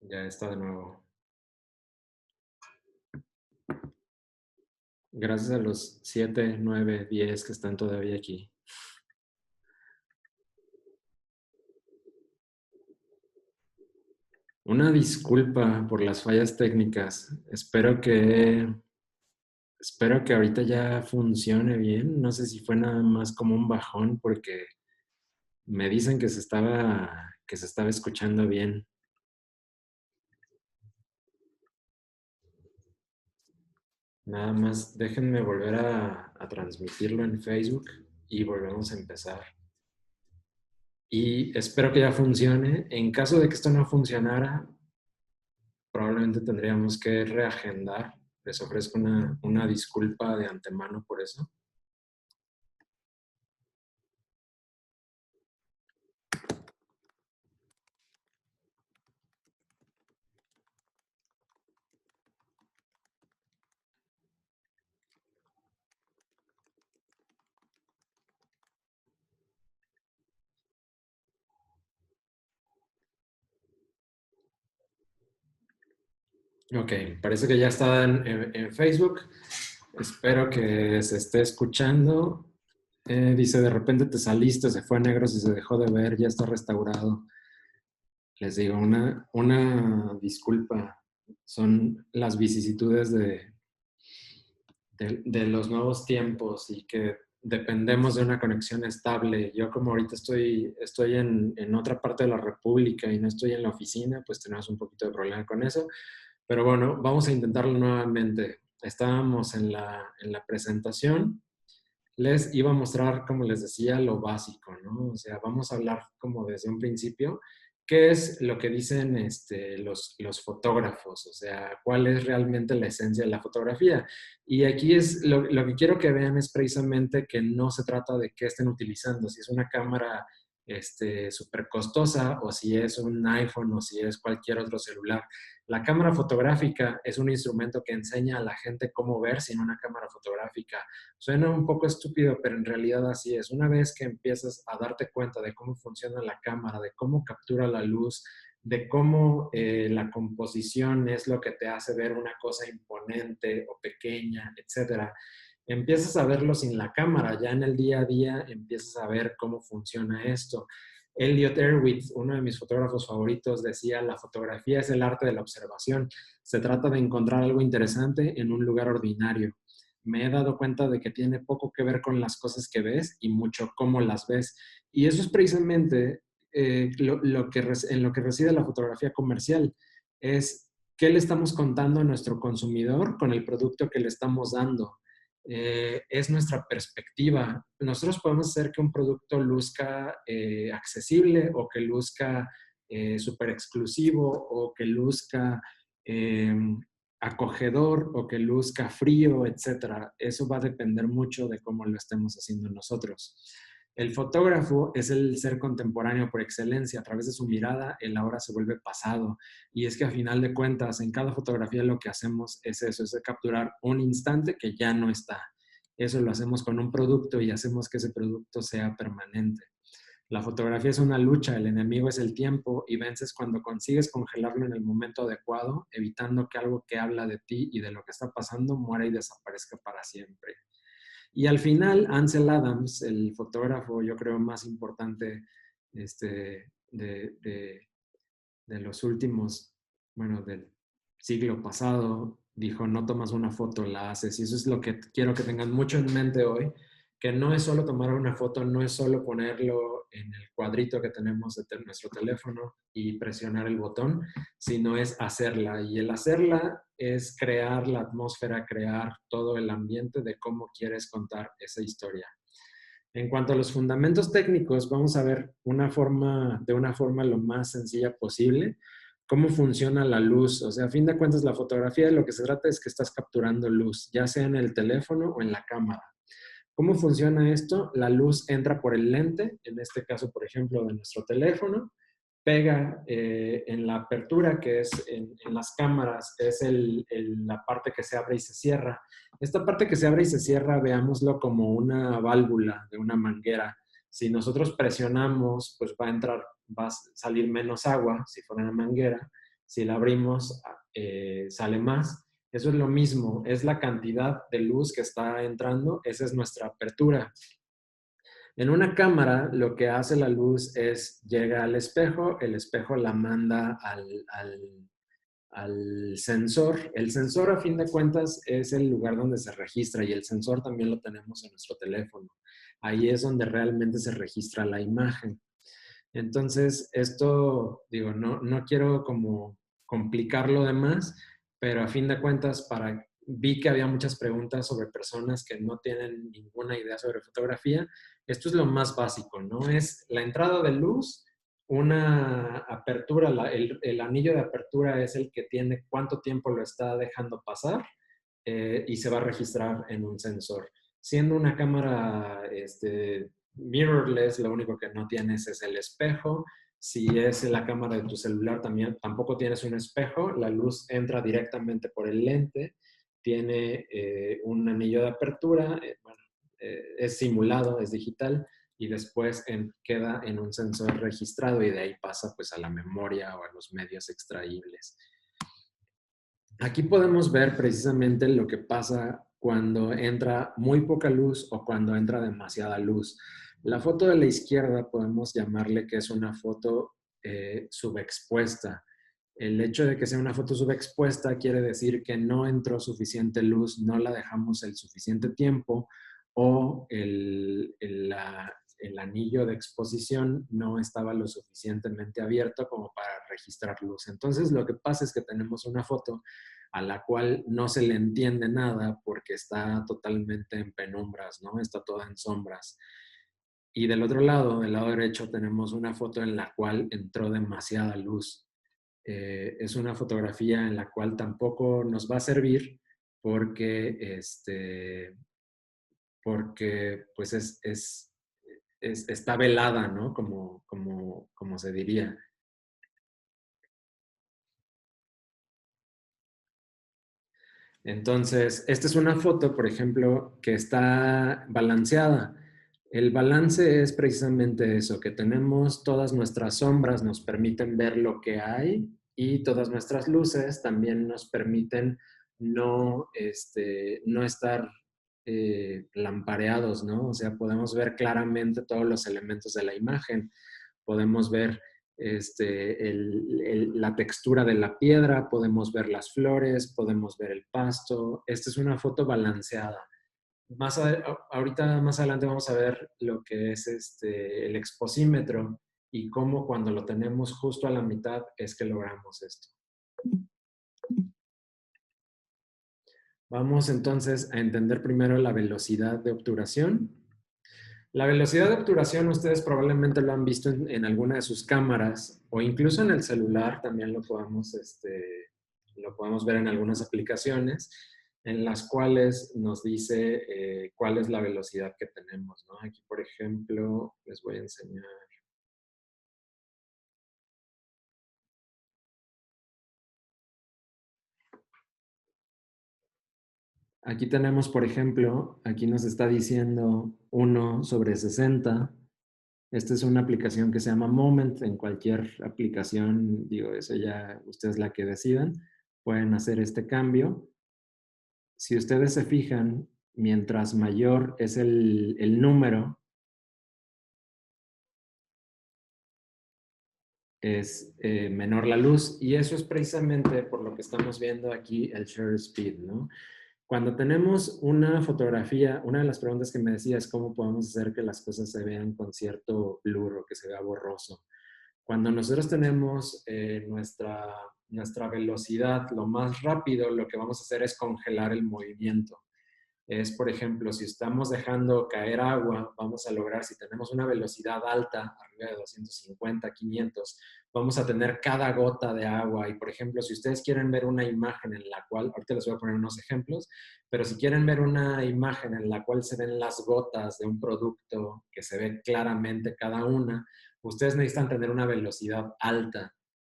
Ya está de nuevo. Gracias a los 7, 9, 10 que están todavía aquí. Una disculpa por las fallas técnicas. Espero que ahorita ya funcione bien. No sé si fue nada más como un bajón porque me dicen que se estaba escuchando bien. Nada más déjenme volver a transmitirlo en Facebook y volvemos a empezar. Y espero que ya funcione. En caso de que esto no funcionara, probablemente tendríamos que reagendar. Les ofrezco una disculpa de antemano por eso. Ok, parece que ya está en Facebook. Espero que se esté escuchando. Dice, de repente te saliste, se fue a negros y se dejó de ver, ya está restaurado. Les digo, una disculpa. Son las vicisitudes de los nuevos tiempos y que dependemos de una conexión estable. Yo como ahorita estoy en otra parte de la República y no estoy en la oficina, pues tenemos un poquito de problema con eso. Pero bueno, vamos a intentarlo nuevamente. Estábamos en la presentación. Les iba a mostrar, como les decía, lo básico, ¿no? O sea, vamos a hablar como desde un principio, qué es lo que dicen los fotógrafos, o sea, cuál es realmente la esencia de la fotografía. Y aquí es lo que quiero que vean es precisamente que no se trata de qué estén utilizando, si es una cámara súper costosa o si es un iPhone o si es cualquier otro celular. La cámara fotográfica es un instrumento que enseña a la gente cómo ver sin una cámara fotográfica. Suena un poco estúpido, pero en realidad así es. Una vez que empiezas a darte cuenta de cómo funciona la cámara, de cómo captura la luz, de cómo la composición es lo que te hace ver una cosa imponente o pequeña, etcétera, empiezas a verlo sin la cámara. Ya en el día a día empiezas a ver cómo funciona esto. Elliot Erwitt, uno de mis fotógrafos favoritos, decía, la fotografía es el arte de la observación. Se trata de encontrar algo interesante en un lugar ordinario. Me he dado cuenta de que tiene poco que ver con las cosas que ves y mucho cómo las ves. Y eso es precisamente en lo que reside la fotografía comercial. Es qué le estamos contando a nuestro consumidor con el producto que le estamos dando. Es nuestra perspectiva. Nosotros podemos hacer que un producto luzca accesible o que luzca súper exclusivo o que luzca eh, acogedor o que luzca frío, etcétera. Eso va a depender mucho de cómo lo estemos haciendo nosotros. El fotógrafo es el ser contemporáneo por excelencia. A través de su mirada, el ahora se vuelve pasado. Y es que a final de cuentas, en cada fotografía lo que hacemos es eso, es capturar un instante que ya no está. Eso lo hacemos con un producto y hacemos que ese producto sea permanente. La fotografía es una lucha, el enemigo es el tiempo y vences cuando consigues congelarlo en el momento adecuado, evitando que algo que habla de ti y de lo que está pasando muera y desaparezca para siempre. Y al final, Ansel Adams, el fotógrafo, yo creo, más importante de los últimos, bueno, del siglo pasado, dijo, no tomas una foto, la haces. Y eso es lo que quiero que tengan mucho en mente hoy, que no es solo tomar una foto, no es solo ponerlo en el cuadrito que tenemos de nuestro teléfono y presionar el botón, sino es hacerla. Y el hacerla es crear la atmósfera, crear todo el ambiente de cómo quieres contar esa historia. En cuanto a los fundamentos técnicos, vamos a ver de una forma lo más sencilla posible cómo funciona la luz. O sea, a fin de cuentas, la fotografía de lo que se trata es que estás capturando luz, ya sea en el teléfono o en la cámara. ¿Cómo funciona esto? La luz entra por el lente, en este caso, por ejemplo, de nuestro teléfono, pega en la apertura, que es en las cámaras, es la parte que se abre y se cierra. Esta parte que se abre y se cierra, veámoslo como una válvula de una manguera. Si nosotros presionamos, pues va a salir menos agua, si fuera una manguera. Si la abrimos, sale más. Eso es lo mismo, es la cantidad de luz que está entrando, esa es nuestra apertura. En una cámara, lo que hace la luz es llega al espejo, el espejo la manda al sensor. El sensor, a fin de cuentas, es el lugar donde se registra y el sensor también lo tenemos en nuestro teléfono. Ahí es donde realmente se registra la imagen. Entonces, esto, digo, no quiero como complicarlo de más, pero a fin de cuentas, vi que había muchas preguntas sobre personas que no tienen ninguna idea sobre fotografía. Esto es lo más básico, ¿no? Es la entrada de luz, una apertura, el anillo de apertura es el que tiene cuánto tiempo lo está dejando pasar y se va a registrar en un sensor. Siendo una cámara mirrorless, lo único que no tienes es el espejo. Si es la cámara de tu celular, también tampoco tienes un espejo. La luz entra directamente por el lente. Tiene un anillo de apertura. Es simulado, es digital. Y después queda en un sensor registrado y de ahí pasa pues a la memoria o a los medios extraíbles. Aquí podemos ver precisamente lo que pasa cuando entra muy poca luz o cuando entra demasiada luz. La foto de la izquierda podemos llamarle que es una foto subexpuesta. El hecho de que sea una foto subexpuesta quiere decir que no entró suficiente luz, no la dejamos el suficiente tiempo o el anillo de exposición no estaba lo suficientemente abierto como para registrar luz. Entonces lo que pasa es que tenemos una foto a la cual no se le entiende nada porque está totalmente en penumbras, ¿no? Está toda en sombras. Y del otro lado, del lado derecho, tenemos una foto en la cual entró demasiada luz. Es una fotografía en la cual tampoco nos va a servir porque, porque pues está velada, ¿no? Como se diría. Entonces, esta es una foto, por ejemplo, que está balanceada. El balance es precisamente eso, que tenemos todas nuestras sombras, nos permiten ver lo que hay y todas nuestras luces también nos permiten no estar lampareados, ¿no? O sea, podemos ver claramente todos los elementos de la imagen. Podemos ver la textura de la piedra, podemos ver las flores, podemos ver el pasto. Esta es una foto balanceada. Ahorita más adelante vamos a ver lo que es el exposímetro y cómo cuando lo tenemos justo a la mitad es que logramos esto. Vamos entonces a entender primero la velocidad de obturación. La velocidad de obturación ustedes probablemente lo han visto en alguna de sus cámaras o incluso en el celular también lo podemos ver en algunas aplicaciones en las cuales nos dice cuál es la velocidad que tenemos, ¿no? Aquí, por ejemplo, les voy a enseñar. Aquí tenemos, por ejemplo, aquí nos está diciendo 1/60. Esta es una aplicación que se llama Moment. En cualquier aplicación, digo, eso ya ustedes la que decidan, pueden hacer este cambio. Si ustedes se fijan, mientras mayor es el número, es menor la luz. Y eso es precisamente por lo que estamos viendo aquí el shutter speed, ¿no? Cuando tenemos una fotografía, una de las preguntas que me decía es cómo podemos hacer que las cosas se vean con cierto blur o que se vea borroso. Cuando nosotros tenemos nuestra velocidad lo más rápido, lo que vamos a hacer es congelar el movimiento. Es, por ejemplo, si estamos dejando caer agua, vamos a lograr, si tenemos una velocidad alta, arriba de 250, 500, vamos a tener cada gota de agua. Y, por ejemplo, si ustedes quieren ver una imagen en la cual, ahorita les voy a poner unos ejemplos, pero si quieren ver una imagen en la cual se ven las gotas de un producto, que se ve claramente cada una, ustedes necesitan tener una velocidad alta,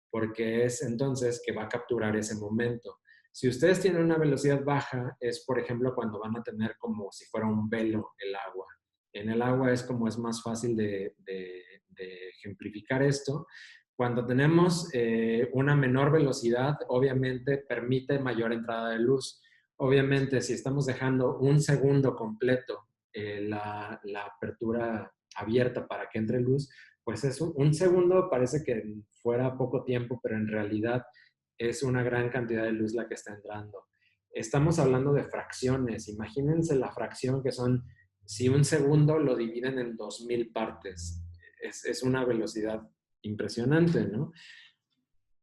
porque es entonces que va a capturar ese momento. Si ustedes tienen una velocidad baja, es por ejemplo cuando van a tener como si fuera un velo el agua. En el agua es como es más fácil de ejemplificar esto, Cuando tenemos una menor velocidad, obviamente permite mayor entrada de luz. Obviamente, si estamos dejando un segundo completo la apertura abierta para que entre luz, pues es un segundo, parece que fuera poco tiempo, pero en realidad es una gran cantidad de luz la que está entrando. Estamos hablando de fracciones. Imagínense la fracción que son, si un segundo lo dividen en 2000 partes. Es una velocidad impresionante, ¿no?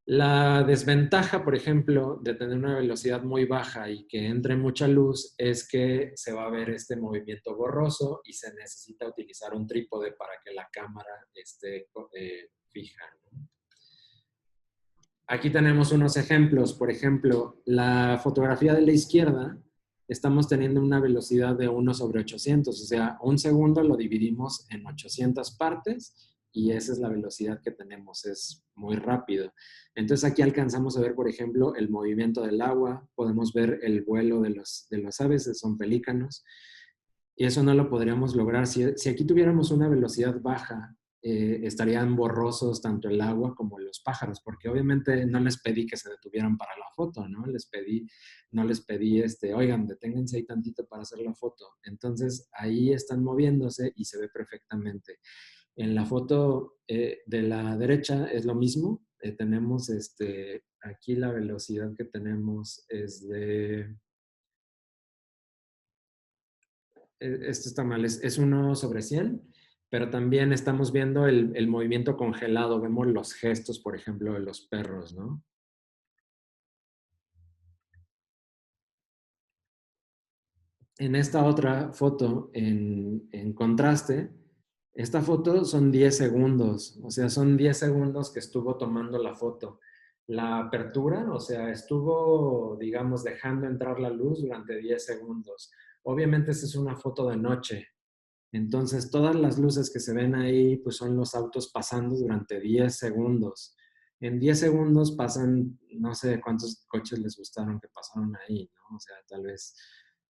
La desventaja, por ejemplo, de tener una velocidad muy baja y que entre mucha luz es que se va a ver este movimiento borroso y se necesita utilizar un trípode para que la cámara esté fija, ¿no? Aquí tenemos unos ejemplos. Por ejemplo, la fotografía de la izquierda, estamos teniendo una velocidad de 1/800, o sea, un segundo lo dividimos en 800 partes y esa es la velocidad que tenemos, es muy rápido. Entonces aquí alcanzamos a ver, por ejemplo, el movimiento del agua, podemos ver el vuelo de los aves, son pelícanos, y eso no lo podríamos lograr. Si aquí tuviéramos una velocidad baja, estarían borrosos tanto el agua como los pájaros, porque obviamente no les pedí que se detuvieran para la foto, ¿no? No les pedí, oigan, deténganse ahí tantito para hacer la foto. Entonces ahí están moviéndose y se ve perfectamente. En la foto de la derecha es lo mismo. Tenemos aquí la velocidad que tenemos es de esto está mal, es 1/100, pero también estamos viendo el movimiento congelado, vemos los gestos, por ejemplo, de los perros, ¿no? En esta otra foto, en contraste, esta foto son 10 segundos, o sea, son 10 segundos que estuvo tomando la foto. La apertura, o sea, estuvo, digamos, dejando entrar la luz durante 10 segundos. Obviamente, esta es una foto de noche. Entonces, todas las luces que se ven ahí, pues son los autos pasando durante 10 segundos. En 10 segundos pasan, no sé cuántos coches les gustaron que pasaron ahí, ¿no? O sea, tal vez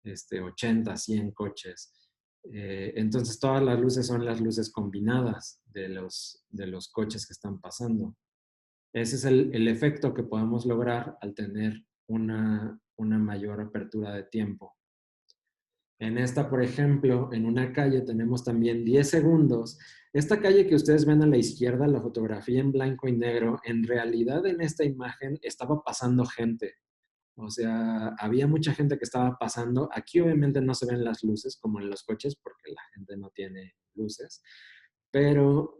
80, 100 coches. Entonces, todas las luces son las luces combinadas de los coches que están pasando. Ese es el efecto que podemos lograr al tener una mayor apertura de tiempo. En esta, por ejemplo, en una calle tenemos también 10 segundos. Esta calle que ustedes ven a la izquierda, la fotografía en blanco y negro, en realidad en esta imagen estaba pasando gente. O sea, había mucha gente que estaba pasando. Aquí obviamente no se ven las luces como en los coches porque la gente no tiene luces. Pero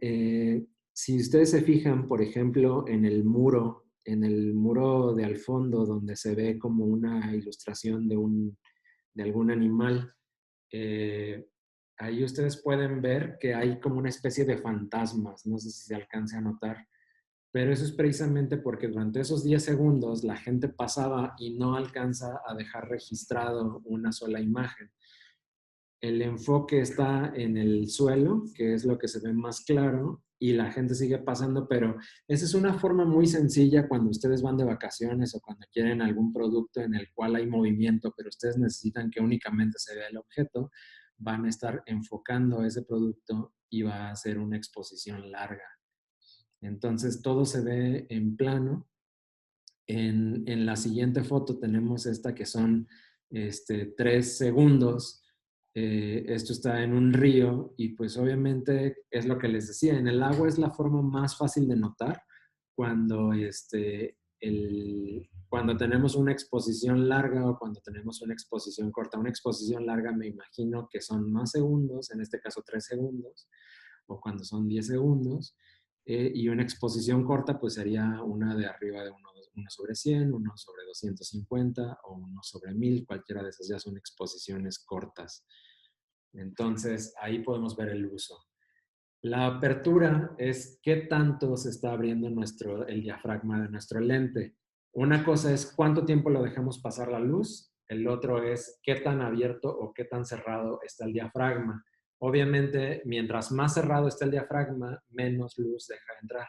si ustedes se fijan, por ejemplo, en el muro de al fondo donde se ve como una ilustración de algún animal, eh, ahí ustedes pueden ver que hay como una especie de fantasmas, no sé si se alcance a notar, pero eso es precisamente porque durante esos 10 segundos la gente pasaba y no alcanza a dejar registrado una sola imagen. El enfoque está en el suelo, que es lo que se ve más claro, y la gente sigue pasando, pero esa es una forma muy sencilla cuando ustedes van de vacaciones o cuando quieren algún producto en el cual hay movimiento, pero ustedes necesitan que únicamente se vea el objeto, van a estar enfocando ese producto y va a ser una exposición larga. Entonces todo se ve en plano. En la siguiente foto tenemos esta que son 3 segundos. Esto está en un río y pues obviamente es lo que les decía, en el agua es la forma más fácil de notar cuando, cuando tenemos una exposición larga o cuando tenemos una exposición corta. Una exposición larga me imagino que son más segundos, en este caso 3 segundos, o cuando son 10 segundos. Y una exposición corta pues sería una de arriba de 1/100, 1/250 o 1/1000, cualquiera de esas ya son exposiciones cortas. Entonces ahí podemos ver el uso. La apertura es qué tanto se está abriendo el diafragma de nuestro lente. Una cosa es cuánto tiempo lo dejamos pasar la luz, el otro es qué tan abierto o qué tan cerrado está el diafragma. Obviamente, mientras más cerrado está el diafragma, menos luz deja entrar.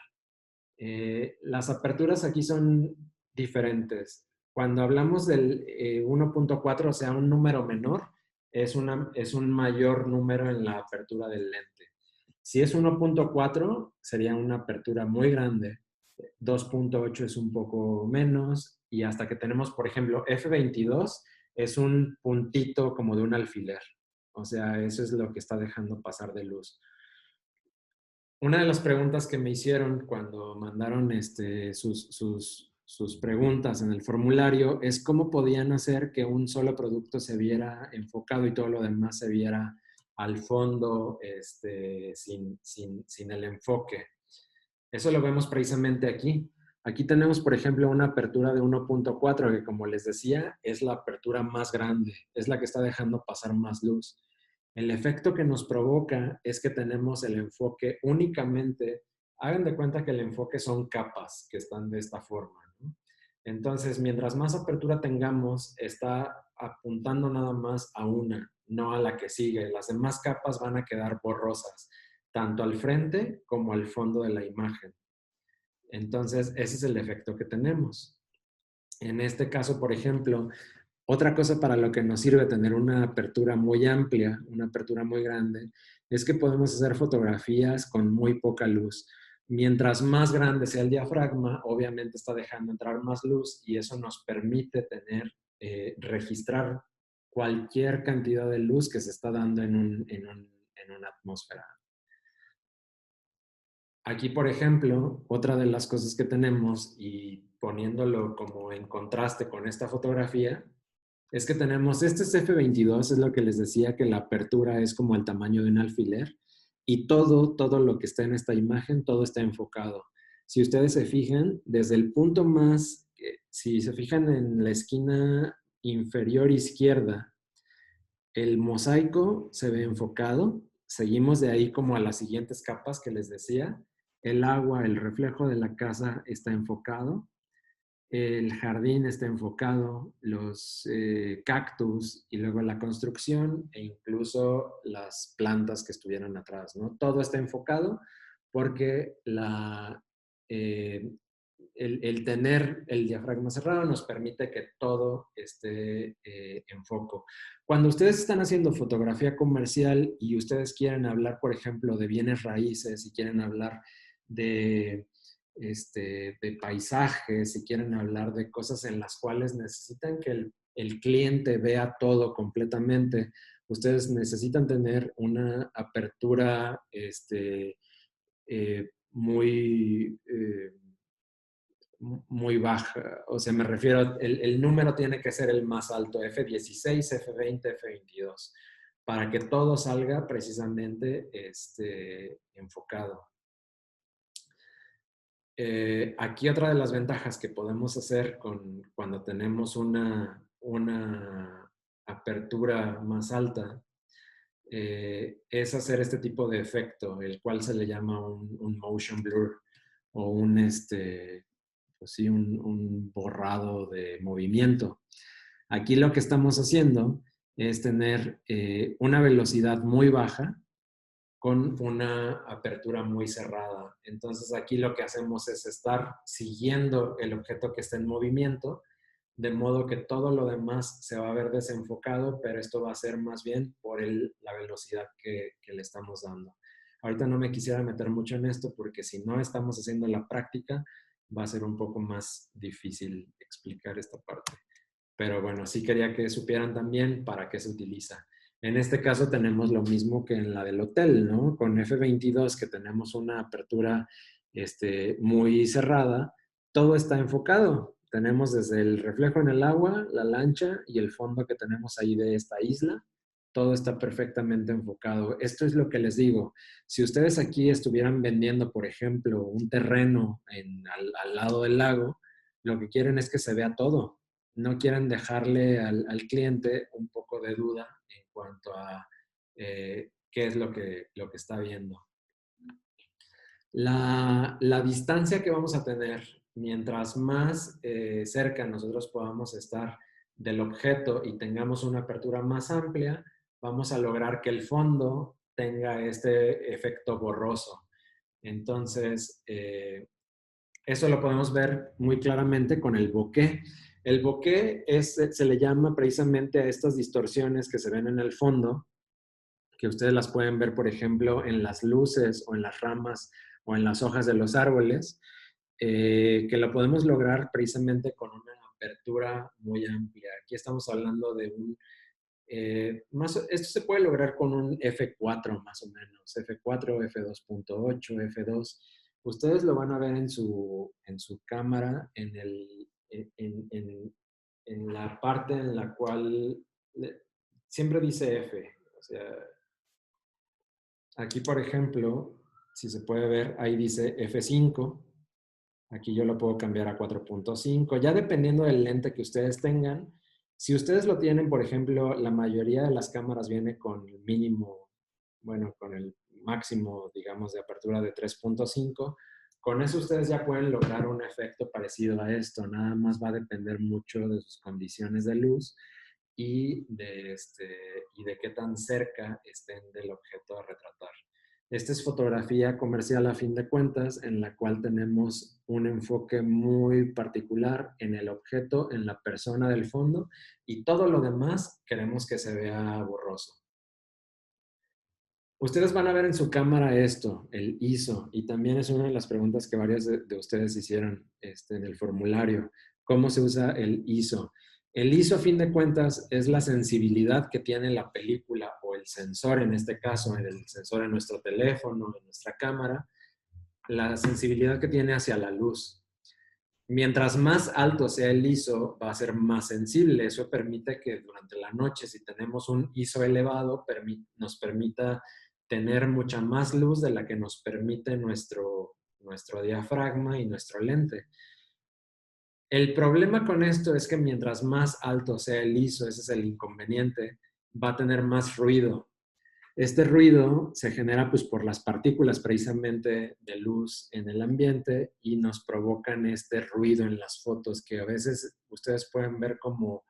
Las aperturas aquí son diferentes. Cuando hablamos del 1.4, o sea, un número menor, es un mayor número en la apertura del lente. Si es 1.4, sería una apertura muy grande. 2.8 es un poco menos. Y hasta que tenemos, por ejemplo, f22 es un puntito como de un alfiler. O sea, eso es lo que está dejando pasar de luz. Una de las preguntas que me hicieron cuando mandaron sus preguntas en el formulario es cómo podían hacer que un solo producto se viera enfocado y todo lo demás se viera al fondo sin el enfoque. Eso lo vemos precisamente aquí. Aquí tenemos, por ejemplo, una apertura de 1.4 que, como les decía, es la apertura más grande, es la que está dejando pasar más luz. El efecto que nos provoca es que tenemos el enfoque únicamente, hagan de cuenta que el enfoque son capas que están de esta forma, ¿no? Entonces, mientras más apertura tengamos, está apuntando nada más a una, no a la que sigue. Las demás capas van a quedar borrosas, tanto al frente como al fondo de la imagen. Entonces, ese es el efecto que tenemos. En este caso, por ejemplo, otra cosa para lo que nos sirve tener una apertura muy amplia, una apertura muy grande, es que podemos hacer fotografías con muy poca luz. Mientras más grande sea el diafragma, obviamente está dejando entrar más luz y eso nos permite registrar cualquier cantidad de luz que se está dando en una atmósfera. Aquí, por ejemplo, otra de las cosas que tenemos y poniéndolo como en contraste con esta fotografía, es que tenemos este F22, es lo que les decía, que la apertura es como el tamaño de un alfiler y todo lo que está en esta imagen, todo está enfocado. Si ustedes se fijan, desde el punto más, si se fijan en la esquina inferior izquierda, el mosaico se ve enfocado. Seguimos de ahí como a las siguientes capas que les decía. El agua, el reflejo de la casa está enfocado. El jardín está enfocado, los cactus y luego la construcción e incluso las plantas que estuvieron atrás, ¿no? Todo está enfocado porque el tener el diafragma cerrado nos permite que todo esté en foco. Cuando ustedes están haciendo fotografía comercial y ustedes quieren hablar, por ejemplo, de bienes raíces y quieren hablar de, de paisajes, si quieren hablar de cosas en las cuales necesitan que el cliente vea todo completamente, ustedes necesitan tener una apertura muy baja. O sea, me refiero, el número tiene que ser el más alto, F16, F20, F22, para que todo salga precisamente enfocado. Aquí otra de las ventajas que podemos hacer cuando tenemos una apertura más alta es hacer este tipo de efecto, el cual se le llama un motion blur o pues sí, un borrado de movimiento. Aquí lo que estamos haciendo es tener una velocidad muy baja con una apertura muy cerrada. Entonces aquí lo que hacemos es estar siguiendo el objeto que está en movimiento, de modo que todo lo demás se va a ver desenfocado, pero esto va a ser más bien por la velocidad que le estamos dando. Ahorita no me quisiera meter mucho en esto porque si no estamos haciendo la práctica, va a ser un poco más difícil explicar esta parte. Pero bueno, sí quería que supieran también para qué se utiliza. En este caso tenemos lo mismo que en la del hotel, ¿no? Con F22, que tenemos una apertura muy cerrada, todo está enfocado. Tenemos desde el reflejo en el agua, la lancha y el fondo que tenemos ahí de esta isla. Todo está perfectamente enfocado. Esto es lo que les digo. Si ustedes aquí estuvieran vendiendo, por ejemplo, un terreno al lado del lago, lo que quieren es que se vea todo. No quieren dejarle al cliente un poco de duda en cuanto a qué es lo que está viendo. La distancia que vamos a tener, mientras más cerca nosotros podamos estar del objeto y tengamos una apertura más amplia, vamos a lograr que el fondo tenga este efecto borroso. Entonces, eso lo podemos ver muy claramente con el bokeh. El bokeh se le llama precisamente a estas distorsiones que se ven en el fondo, que ustedes las pueden ver, por ejemplo, en las luces o en las ramas o en las hojas de los árboles, que lo podemos lograr precisamente con una apertura muy amplia. Aquí estamos hablando de un esto se puede lograr con un F4 más o menos, F4, F2.8, F2. Ustedes lo van a ver en su cámara, en la parte en la cual siempre dice F. O sea, aquí, por ejemplo, si se puede ver, ahí dice F5. Aquí yo lo puedo cambiar a 4.5, ya dependiendo del lente que ustedes tengan. Si ustedes lo tienen, por ejemplo, la mayoría de las cámaras viene con el mínimo, bueno, con el máximo, digamos, de apertura de 3.5. Con eso ustedes ya pueden lograr un efecto parecido a esto. Nada más va a depender mucho de sus condiciones de luz y de qué tan cerca estén del objeto a retratar. Esta es fotografía comercial a fin de cuentas, en la cual tenemos un enfoque muy particular en el objeto, en la persona del fondo, y todo lo demás queremos que se vea borroso. Ustedes van a ver en su cámara esto, el ISO, y también es una de las preguntas que varios de ustedes hicieron en el formulario. ¿Cómo se usa el ISO? El ISO, a fin de cuentas, es la sensibilidad que tiene la película o el sensor, en este caso, el sensor en nuestro teléfono, en nuestra cámara, la sensibilidad que tiene hacia la luz. Mientras más alto sea el ISO, va a ser más sensible. Eso permite que durante la noche, si tenemos un ISO elevado, nos permita tener mucha más luz de la que nos permite nuestro diafragma y nuestro lente. El problema con esto es que mientras más alto sea el ISO, ese es el inconveniente, va a tener más ruido. Este ruido se genera pues por las partículas precisamente de luz en el ambiente y nos provocan este ruido en las fotos que a veces ustedes pueden ver como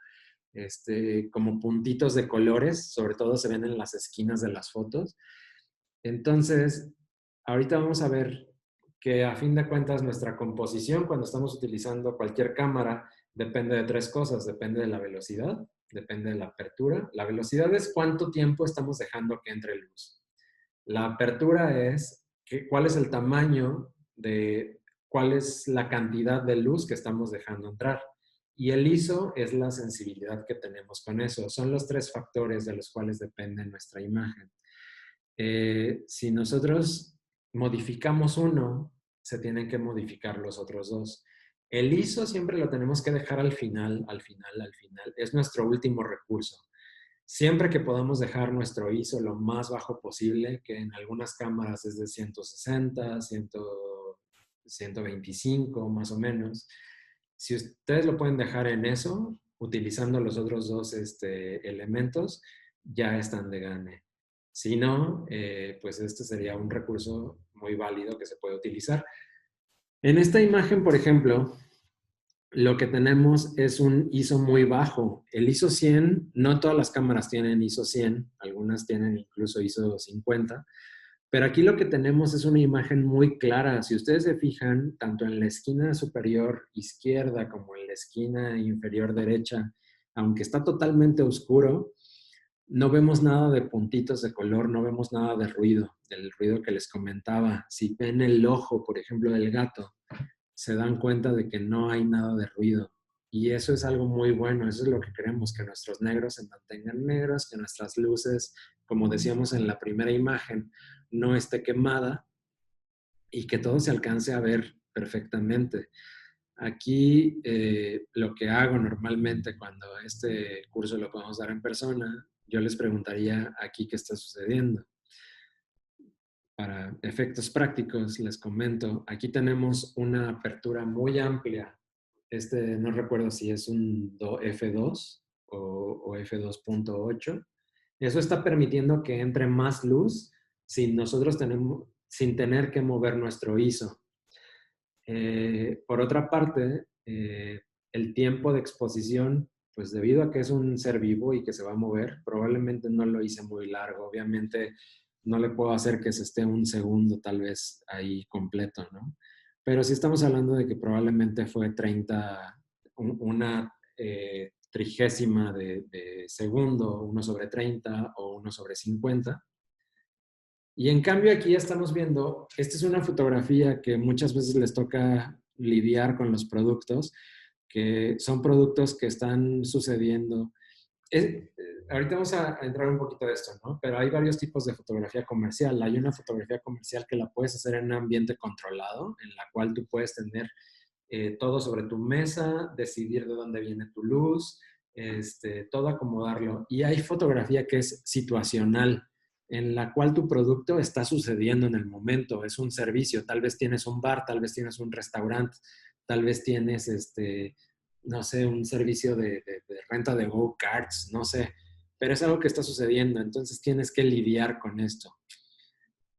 puntitos de colores, sobre todo se ven en las esquinas de las fotos. Entonces, ahorita vamos a ver que a fin de cuentas nuestra composición cuando estamos utilizando cualquier cámara depende de tres cosas. Depende de la velocidad, depende de la apertura. La velocidad es cuánto tiempo estamos dejando que entre luz. La apertura es cuál es el tamaño cuál es la cantidad de luz que estamos dejando entrar. Y el ISO es la sensibilidad que tenemos con eso. Son los tres factores de los cuales depende nuestra imagen. Si nosotros modificamos uno, se tienen que modificar los otros dos. El ISO siempre lo tenemos que dejar al final, al final, al final. Es nuestro último recurso. Siempre que podamos dejar nuestro ISO lo más bajo posible, que en algunas cámaras es de 160, 125 más o menos. Si ustedes lo pueden dejar en eso, utilizando los otros dos elementos, ya están de gane. Si no, pues este sería un recurso muy válido que se puede utilizar. En esta imagen, por ejemplo, lo que tenemos es un ISO muy bajo. El ISO 100, no todas las cámaras tienen ISO 100, algunas tienen incluso ISO 50, pero aquí lo que tenemos es una imagen muy clara. Si ustedes se fijan, tanto en la esquina superior izquierda como en la esquina inferior derecha, aunque está totalmente oscuro, no vemos nada de puntitos de color, no vemos nada de ruido, del ruido que les comentaba. Si ven el ojo, por ejemplo, del gato, se dan cuenta de que no hay nada de ruido. Y eso es algo muy bueno, eso es lo que queremos, que nuestros negros se mantengan negros, que nuestras luces, como decíamos en la primera imagen, no esté quemada y que todo se alcance a ver perfectamente. Aquí lo que hago normalmente cuando este curso lo podemos dar en persona, yo les preguntaría aquí qué está sucediendo. Para efectos prácticos, les comento, aquí tenemos una apertura muy amplia. No recuerdo si es un F2 o F2.8. Eso está permitiendo que entre más luz sin tener que mover nuestro ISO. Por otra parte, el tiempo de exposición, pues debido a que es un ser vivo y que se va a mover, probablemente no lo hice muy largo. Obviamente no le puedo hacer que se esté un segundo tal vez ahí completo, ¿no? Pero sí estamos hablando de que probablemente fue una trigésima de segundo, 1/30 o 1/50. Y en cambio aquí ya estamos viendo, esta es una fotografía que muchas veces les toca lidiar con los productos, que son productos que están sucediendo. Ahorita vamos a entrar un poquito de esto, ¿no? Pero hay varios tipos de fotografía comercial. Hay una fotografía comercial que la puedes hacer en un ambiente controlado, en la cual tú puedes tener todo sobre tu mesa, decidir de dónde viene tu luz, todo acomodarlo. Y hay fotografía que es situacional, en la cual tu producto está sucediendo en el momento, es un servicio, tal vez tienes un bar, tal vez tienes un restaurante, tal vez tienes, no sé, un servicio de renta de go-karts, no sé, pero es algo que está sucediendo, entonces tienes que lidiar con esto.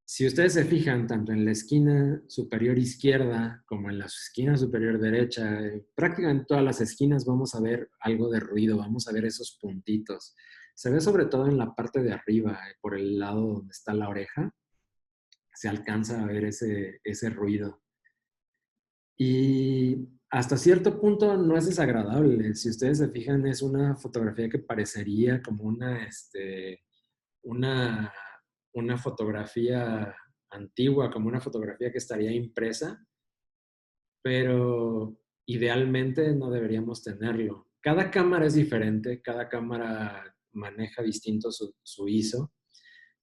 Si ustedes se fijan, tanto en la esquina superior izquierda como en la esquina superior derecha, prácticamente en todas las esquinas vamos a ver algo de ruido, vamos a ver esos puntitos. Se ve sobre todo en la parte de arriba, por el lado donde está la oreja, se alcanza a ver ese ruido. Y hasta cierto punto no es desagradable. Si ustedes se fijan, es una fotografía que parecería como una, una fotografía antigua, como una fotografía que estaría impresa, pero idealmente no deberíamos tenerlo. Cada cámara es diferente, cada cámara maneja distinto su ISO.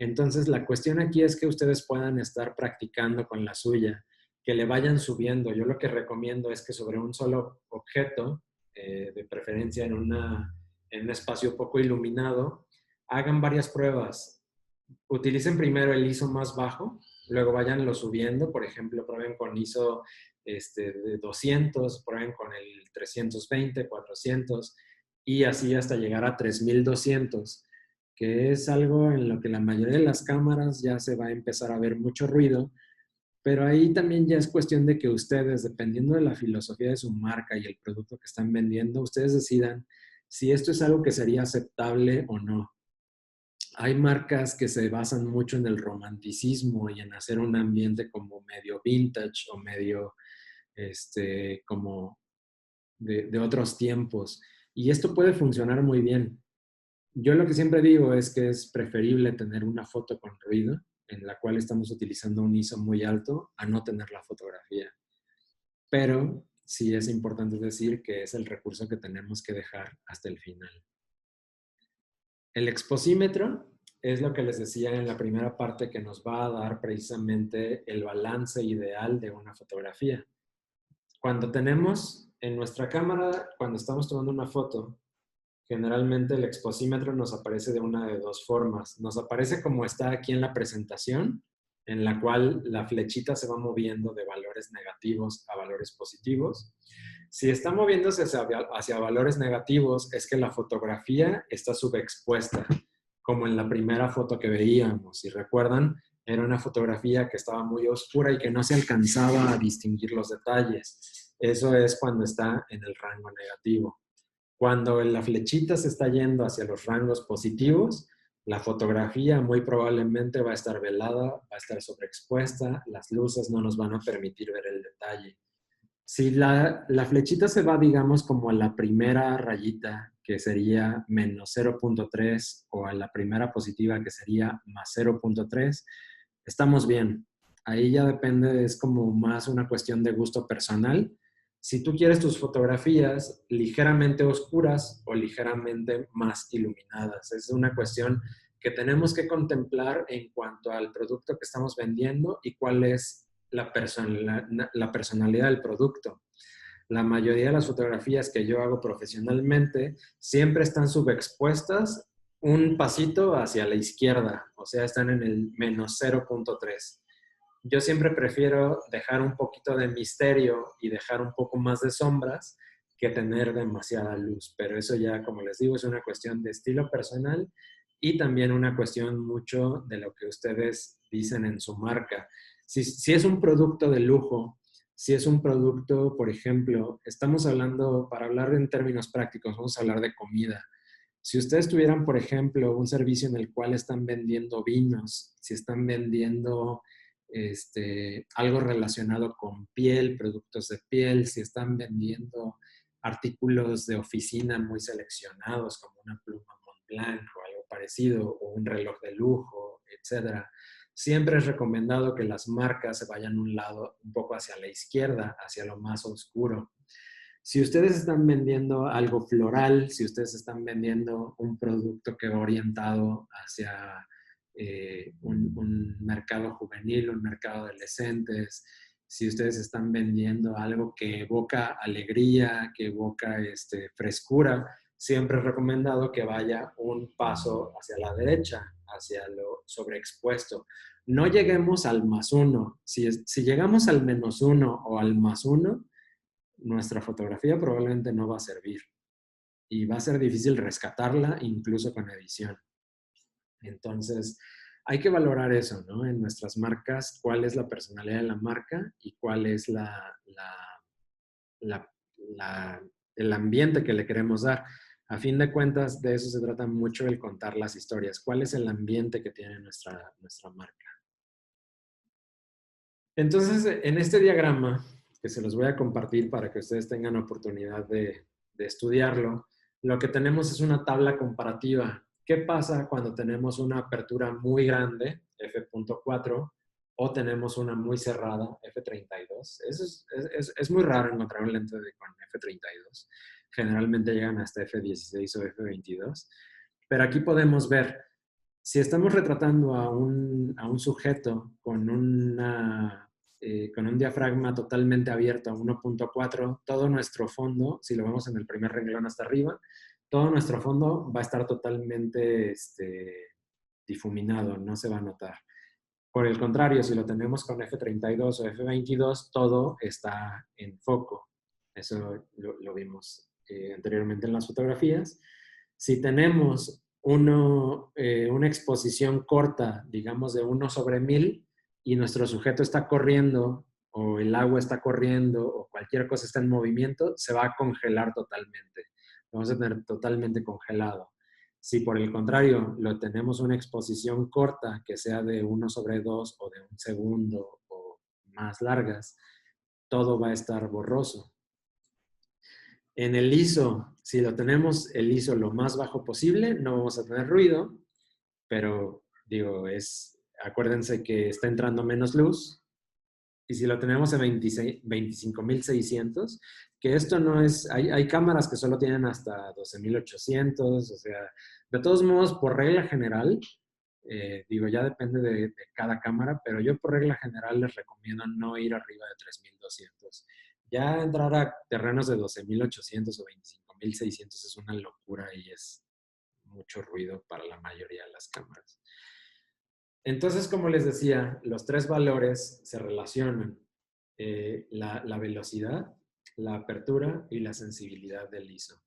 Entonces, la cuestión aquí es que ustedes puedan estar practicando con la suya, que le vayan subiendo. Yo lo que recomiendo es que sobre un solo objeto, de preferencia en un espacio poco iluminado, hagan varias pruebas. Utilicen primero el ISO más bajo, luego vayanlo subiendo. Por ejemplo, prueben con ISO de 200, prueben con el 320, 400 y así hasta llegar a 3200, que es algo en lo que la mayoría de las cámaras ya se va a empezar a ver mucho ruido, pero ahí también ya es cuestión de que ustedes, dependiendo de la filosofía de su marca y el producto que están vendiendo, ustedes decidan si esto es algo que sería aceptable o no. Hay marcas que se basan mucho en el romanticismo y en hacer un ambiente como medio vintage o medio como de otros tiempos. Y esto puede funcionar muy bien. Yo lo que siempre digo es que es preferible tener una foto con ruido, en la cual estamos utilizando un ISO muy alto, a no tener la fotografía. Pero sí es importante decir que es el recurso que tenemos que dejar hasta el final. El exposímetro es lo que les decía en la primera parte, que nos va a dar precisamente el balance ideal de una fotografía. Cuando tenemos en nuestra cámara, cuando estamos tomando una foto, generalmente el exposímetro nos aparece de una de dos formas. Nos aparece como está aquí en la presentación, en la cual la flechita se va moviendo de valores negativos a valores positivos. Si está moviéndose hacia valores negativos, es que la fotografía está subexpuesta, como en la primera foto que veíamos. Si recuerdan, era una fotografía que estaba muy oscura y que no se alcanzaba a distinguir los detalles. Eso es cuando está en el rango negativo. Cuando la flechita se está yendo hacia los rangos positivos, la fotografía muy probablemente va a estar velada, va a estar sobreexpuesta, las luces no nos van a permitir ver el detalle. Si la flechita se va, digamos, como a la primera rayita, que sería menos 0.3, o a la primera positiva, que sería más 0.3, estamos bien. Ahí ya depende, es como más una cuestión de gusto personal. Si tú quieres tus fotografías ligeramente oscuras o ligeramente más iluminadas, es una cuestión que tenemos que contemplar en cuanto al producto que estamos vendiendo y cuál es la personalidad del producto. La mayoría de las fotografías que yo hago profesionalmente siempre están subexpuestas un pasito hacia la izquierda, o sea, están en el menos 0.3. Yo siempre prefiero dejar un poquito de misterio y dejar un poco más de sombras que tener demasiada luz, pero eso ya, como les digo, es una cuestión de estilo personal y también una cuestión mucho de lo que ustedes dicen en su marca. Si es un producto de lujo, si es un producto, por ejemplo, estamos hablando, para hablar en términos prácticos, vamos a hablar de comida. Si ustedes tuvieran, por ejemplo, un servicio en el cual están vendiendo vinos, si están vendiendo algo relacionado con piel, productos de piel, si están vendiendo artículos de oficina muy seleccionados, como una pluma Montblanc o algo parecido, o un reloj de lujo, etcétera. siempre es recomendado que las marcas se vayan un lado, un poco hacia la izquierda, hacia lo más oscuro. Si ustedes están vendiendo algo floral, si ustedes están vendiendo un producto que va orientado hacia un mercado juvenil, un mercado de adolescentes, si ustedes están vendiendo algo que evoca alegría, que evoca frescura, siempre es recomendado que vaya un paso hacia la derecha, hacia lo sobreexpuesto. No lleguemos al +1. Si llegamos al -1 o al +1, nuestra fotografía probablemente no va a servir y va a ser difícil rescatarla incluso con edición. Entonces, hay que valorar eso, ¿no? En nuestras marcas, cuál es la personalidad de la marca y cuál es la, el ambiente que le queremos dar. A fin de cuentas, de eso se trata mucho el contar las historias. ¿Cuál es el ambiente que tiene nuestra marca? Entonces, en este diagrama, que se los voy a compartir para que ustedes tengan oportunidad de estudiarlo, lo que tenemos es una tabla comparativa. ¿Qué pasa cuando tenemos una apertura muy grande, f.4, o tenemos una muy cerrada, f32? Es muy raro encontrar un lente con f32. Generalmente llegan hasta f16 o f22. Pero aquí podemos ver, si estamos retratando a un sujeto con un diafragma totalmente abierto a 1.4, todo nuestro fondo, si lo vemos en el primer renglón hasta arriba, todo nuestro fondo va a estar totalmente difuminado, no se va a notar. Por el contrario, si lo tenemos con f32 o f22, todo está en foco. Eso lo vimos anteriormente en las fotografías. Si tenemos una exposición corta, digamos de 1/1000, y nuestro sujeto está corriendo, o el agua está corriendo, o cualquier cosa está en movimiento, se va a congelar totalmente. Lo vamos a tener totalmente congelado. Si por el contrario lo tenemos una exposición corta, que sea de 1/2 o de 1 segundo o más largas, todo va a estar borroso. En el ISO, si lo tenemos el ISO lo más bajo posible, no vamos a tener ruido, pero digo, acuérdense que está entrando menos luz. Y si lo tenemos en 25.600, que esto no es, hay cámaras que solo tienen hasta 12.800, o sea, de todos modos, por regla general, digo, ya depende de cada cámara, pero yo por regla general les recomiendo no ir arriba de 3.200. Ya entrar a terrenos de 12.800 o 25.600 es una locura y es mucho ruido para la mayoría de las cámaras. Entonces, como les decía, los tres valores se relacionan. La velocidad, la apertura y la sensibilidad del ISO.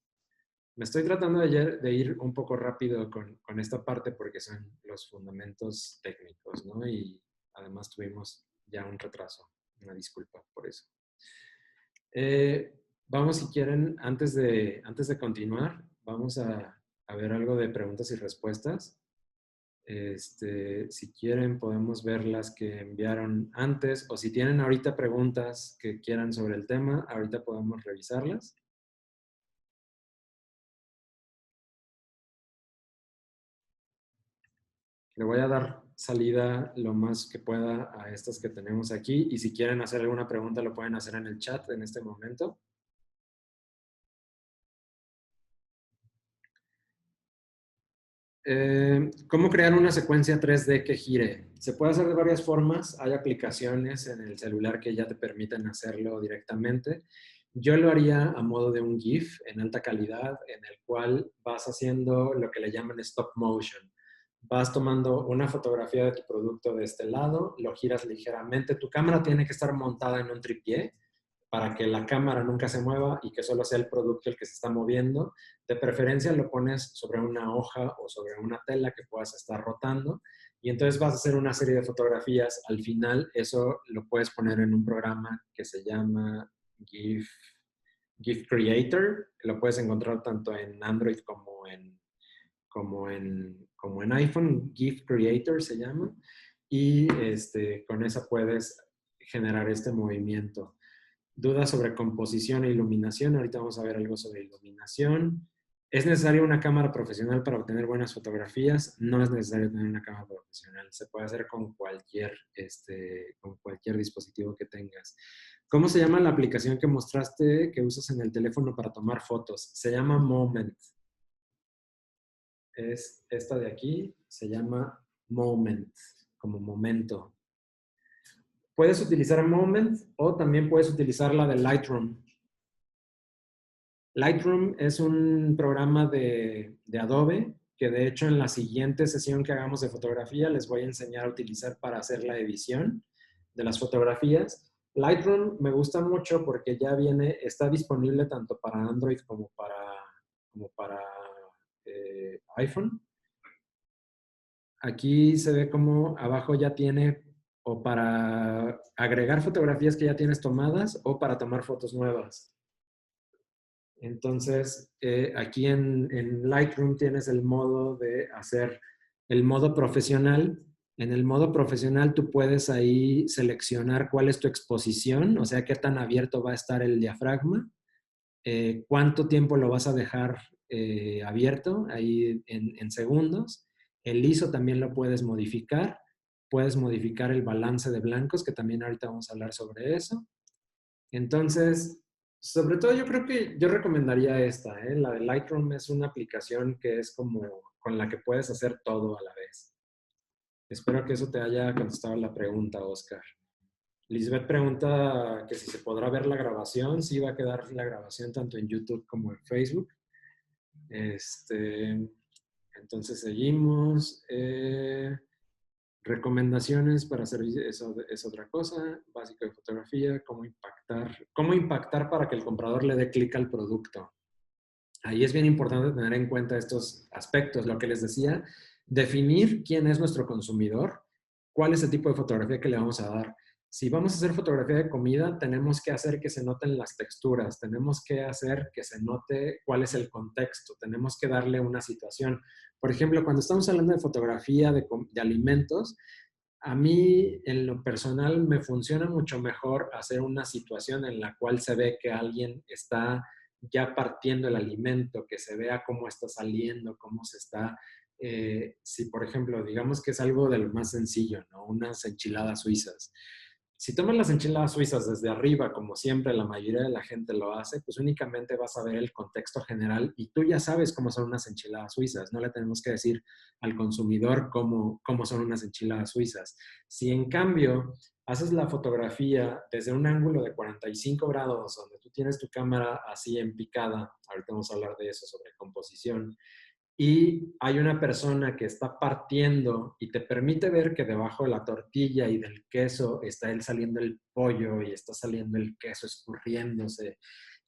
Me estoy tratando de ir un poco rápido con esta parte porque son los fundamentos técnicos, ¿no? Y además tuvimos ya un retraso. Una disculpa por eso. Vamos, si quieren, antes de continuar, vamos a ver algo de preguntas y respuestas. Si quieren, podemos ver las que enviaron antes, o si tienen ahorita preguntas que quieran sobre el tema, ahorita podemos revisarlas. Le voy a dar salida lo más que pueda a estas que tenemos aquí, y si quieren hacer alguna pregunta lo pueden hacer en el chat en este momento. ¿Cómo crear una secuencia 3D que gire? Se puede hacer de varias formas. Hay aplicaciones en el celular que ya te permiten hacerlo directamente. Yo lo haría a modo de un GIF en alta calidad, en el cual vas haciendo lo que le llaman stop motion. Vas tomando una fotografía de tu producto de este lado, lo giras ligeramente. Tu cámara tiene que estar montada en un trípode para que la cámara nunca se mueva y que solo sea el producto el que se está moviendo. De preferencia lo pones sobre una hoja o sobre una tela que puedas estar rotando y entonces vas a hacer una serie de fotografías. Al final eso lo puedes poner en un programa que se llama GIF Creator. Lo puedes encontrar tanto en Android como en iPhone. GIF Creator se llama. Y con esa puedes generar este movimiento. Dudas sobre composición e iluminación. Ahorita vamos a ver algo sobre iluminación. ¿Es necesaria una cámara profesional para obtener buenas fotografías? No es necesario tener una cámara profesional. Se puede hacer con cualquier dispositivo que tengas. ¿Cómo se llama la aplicación que mostraste que usas en el teléfono para tomar fotos? Se llama Moment. Es esta de aquí. Se llama Moment, como momento. Puedes utilizar Moment o también puedes utilizar la de Lightroom. Lightroom es un programa de Adobe que de hecho en la siguiente sesión que hagamos de fotografía les voy a enseñar a utilizar para hacer la edición de las fotografías. Lightroom me gusta mucho porque ya está disponible tanto para Android como para iPhone. Aquí se ve como abajo ya tiene o para agregar fotografías que ya tienes tomadas o para tomar fotos nuevas. Entonces, aquí en Lightroom tienes el modo de hacer el modo profesional. En el modo profesional tú puedes ahí seleccionar cuál es tu exposición, o sea, qué tan abierto va a estar el diafragma, cuánto tiempo lo vas a dejar abierto ahí en segundos. El ISO también lo puedes modificar. Puedes modificar el balance de blancos, que también ahorita vamos a hablar sobre eso. Entonces, sobre todo yo creo que yo recomendaría esta, ¿eh? La de Lightroom es una aplicación que es como con la que puedes hacer todo a la vez. Espero que eso te haya contestado la pregunta, Oscar. Lisbeth pregunta que si se podrá ver la grabación. Sí, va a quedar la grabación tanto en YouTube como en Facebook. Entonces seguimos. Recomendaciones para hacer eso es otra cosa. Básico de fotografía, cómo impactar para que el comprador le dé clic al producto. Ahí es bien importante tener en cuenta estos aspectos, lo que les decía, definir quién es nuestro consumidor, cuál es el tipo de fotografía que le vamos a dar. Si vamos a hacer fotografía de comida, tenemos que hacer que se noten las texturas, tenemos que hacer que se note cuál es el contexto, tenemos que darle una situación. Por ejemplo, cuando estamos hablando de fotografía de alimentos, a mí en lo personal me funciona mucho mejor hacer una situación en la cual se ve que alguien está ya partiendo el alimento, que se vea cómo está saliendo, cómo se está, si por ejemplo, digamos que es algo de lo más sencillo, ¿no? Unas enchiladas suizas. Si tomas las enchiladas suizas desde arriba, como siempre la mayoría de la gente lo hace, pues únicamente vas a ver el contexto general y tú ya sabes cómo son unas enchiladas suizas. No le tenemos que decir al consumidor cómo son unas enchiladas suizas. Si en cambio haces la fotografía desde un ángulo de 45 grados, donde tú tienes tu cámara así en picada, ahorita vamos a hablar de eso, sobre composición, y hay una persona que está partiendo y te permite ver que debajo de la tortilla y del queso está saliendo el pollo y está saliendo el queso escurriéndose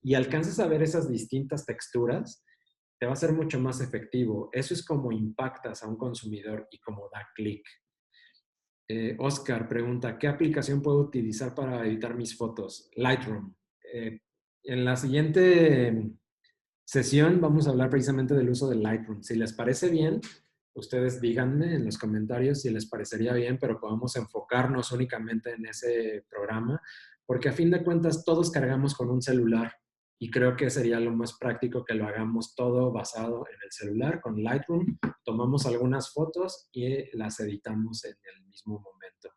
y alcanzas a ver esas distintas texturas, te va a ser mucho más efectivo. Eso es como impactas a un consumidor y como da clic. Oscar pregunta, ¿qué aplicación puedo utilizar para editar mis fotos? Lightroom. En la siguiente sesión vamos a hablar precisamente del uso de Lightroom. Si les parece bien, ustedes díganme en los comentarios si les parecería bien, pero podamos enfocarnos únicamente en ese programa, porque a fin de cuentas todos cargamos con un celular y creo que sería lo más práctico que lo hagamos todo basado en el celular, con Lightroom. Tomamos algunas fotos y las editamos en el mismo momento.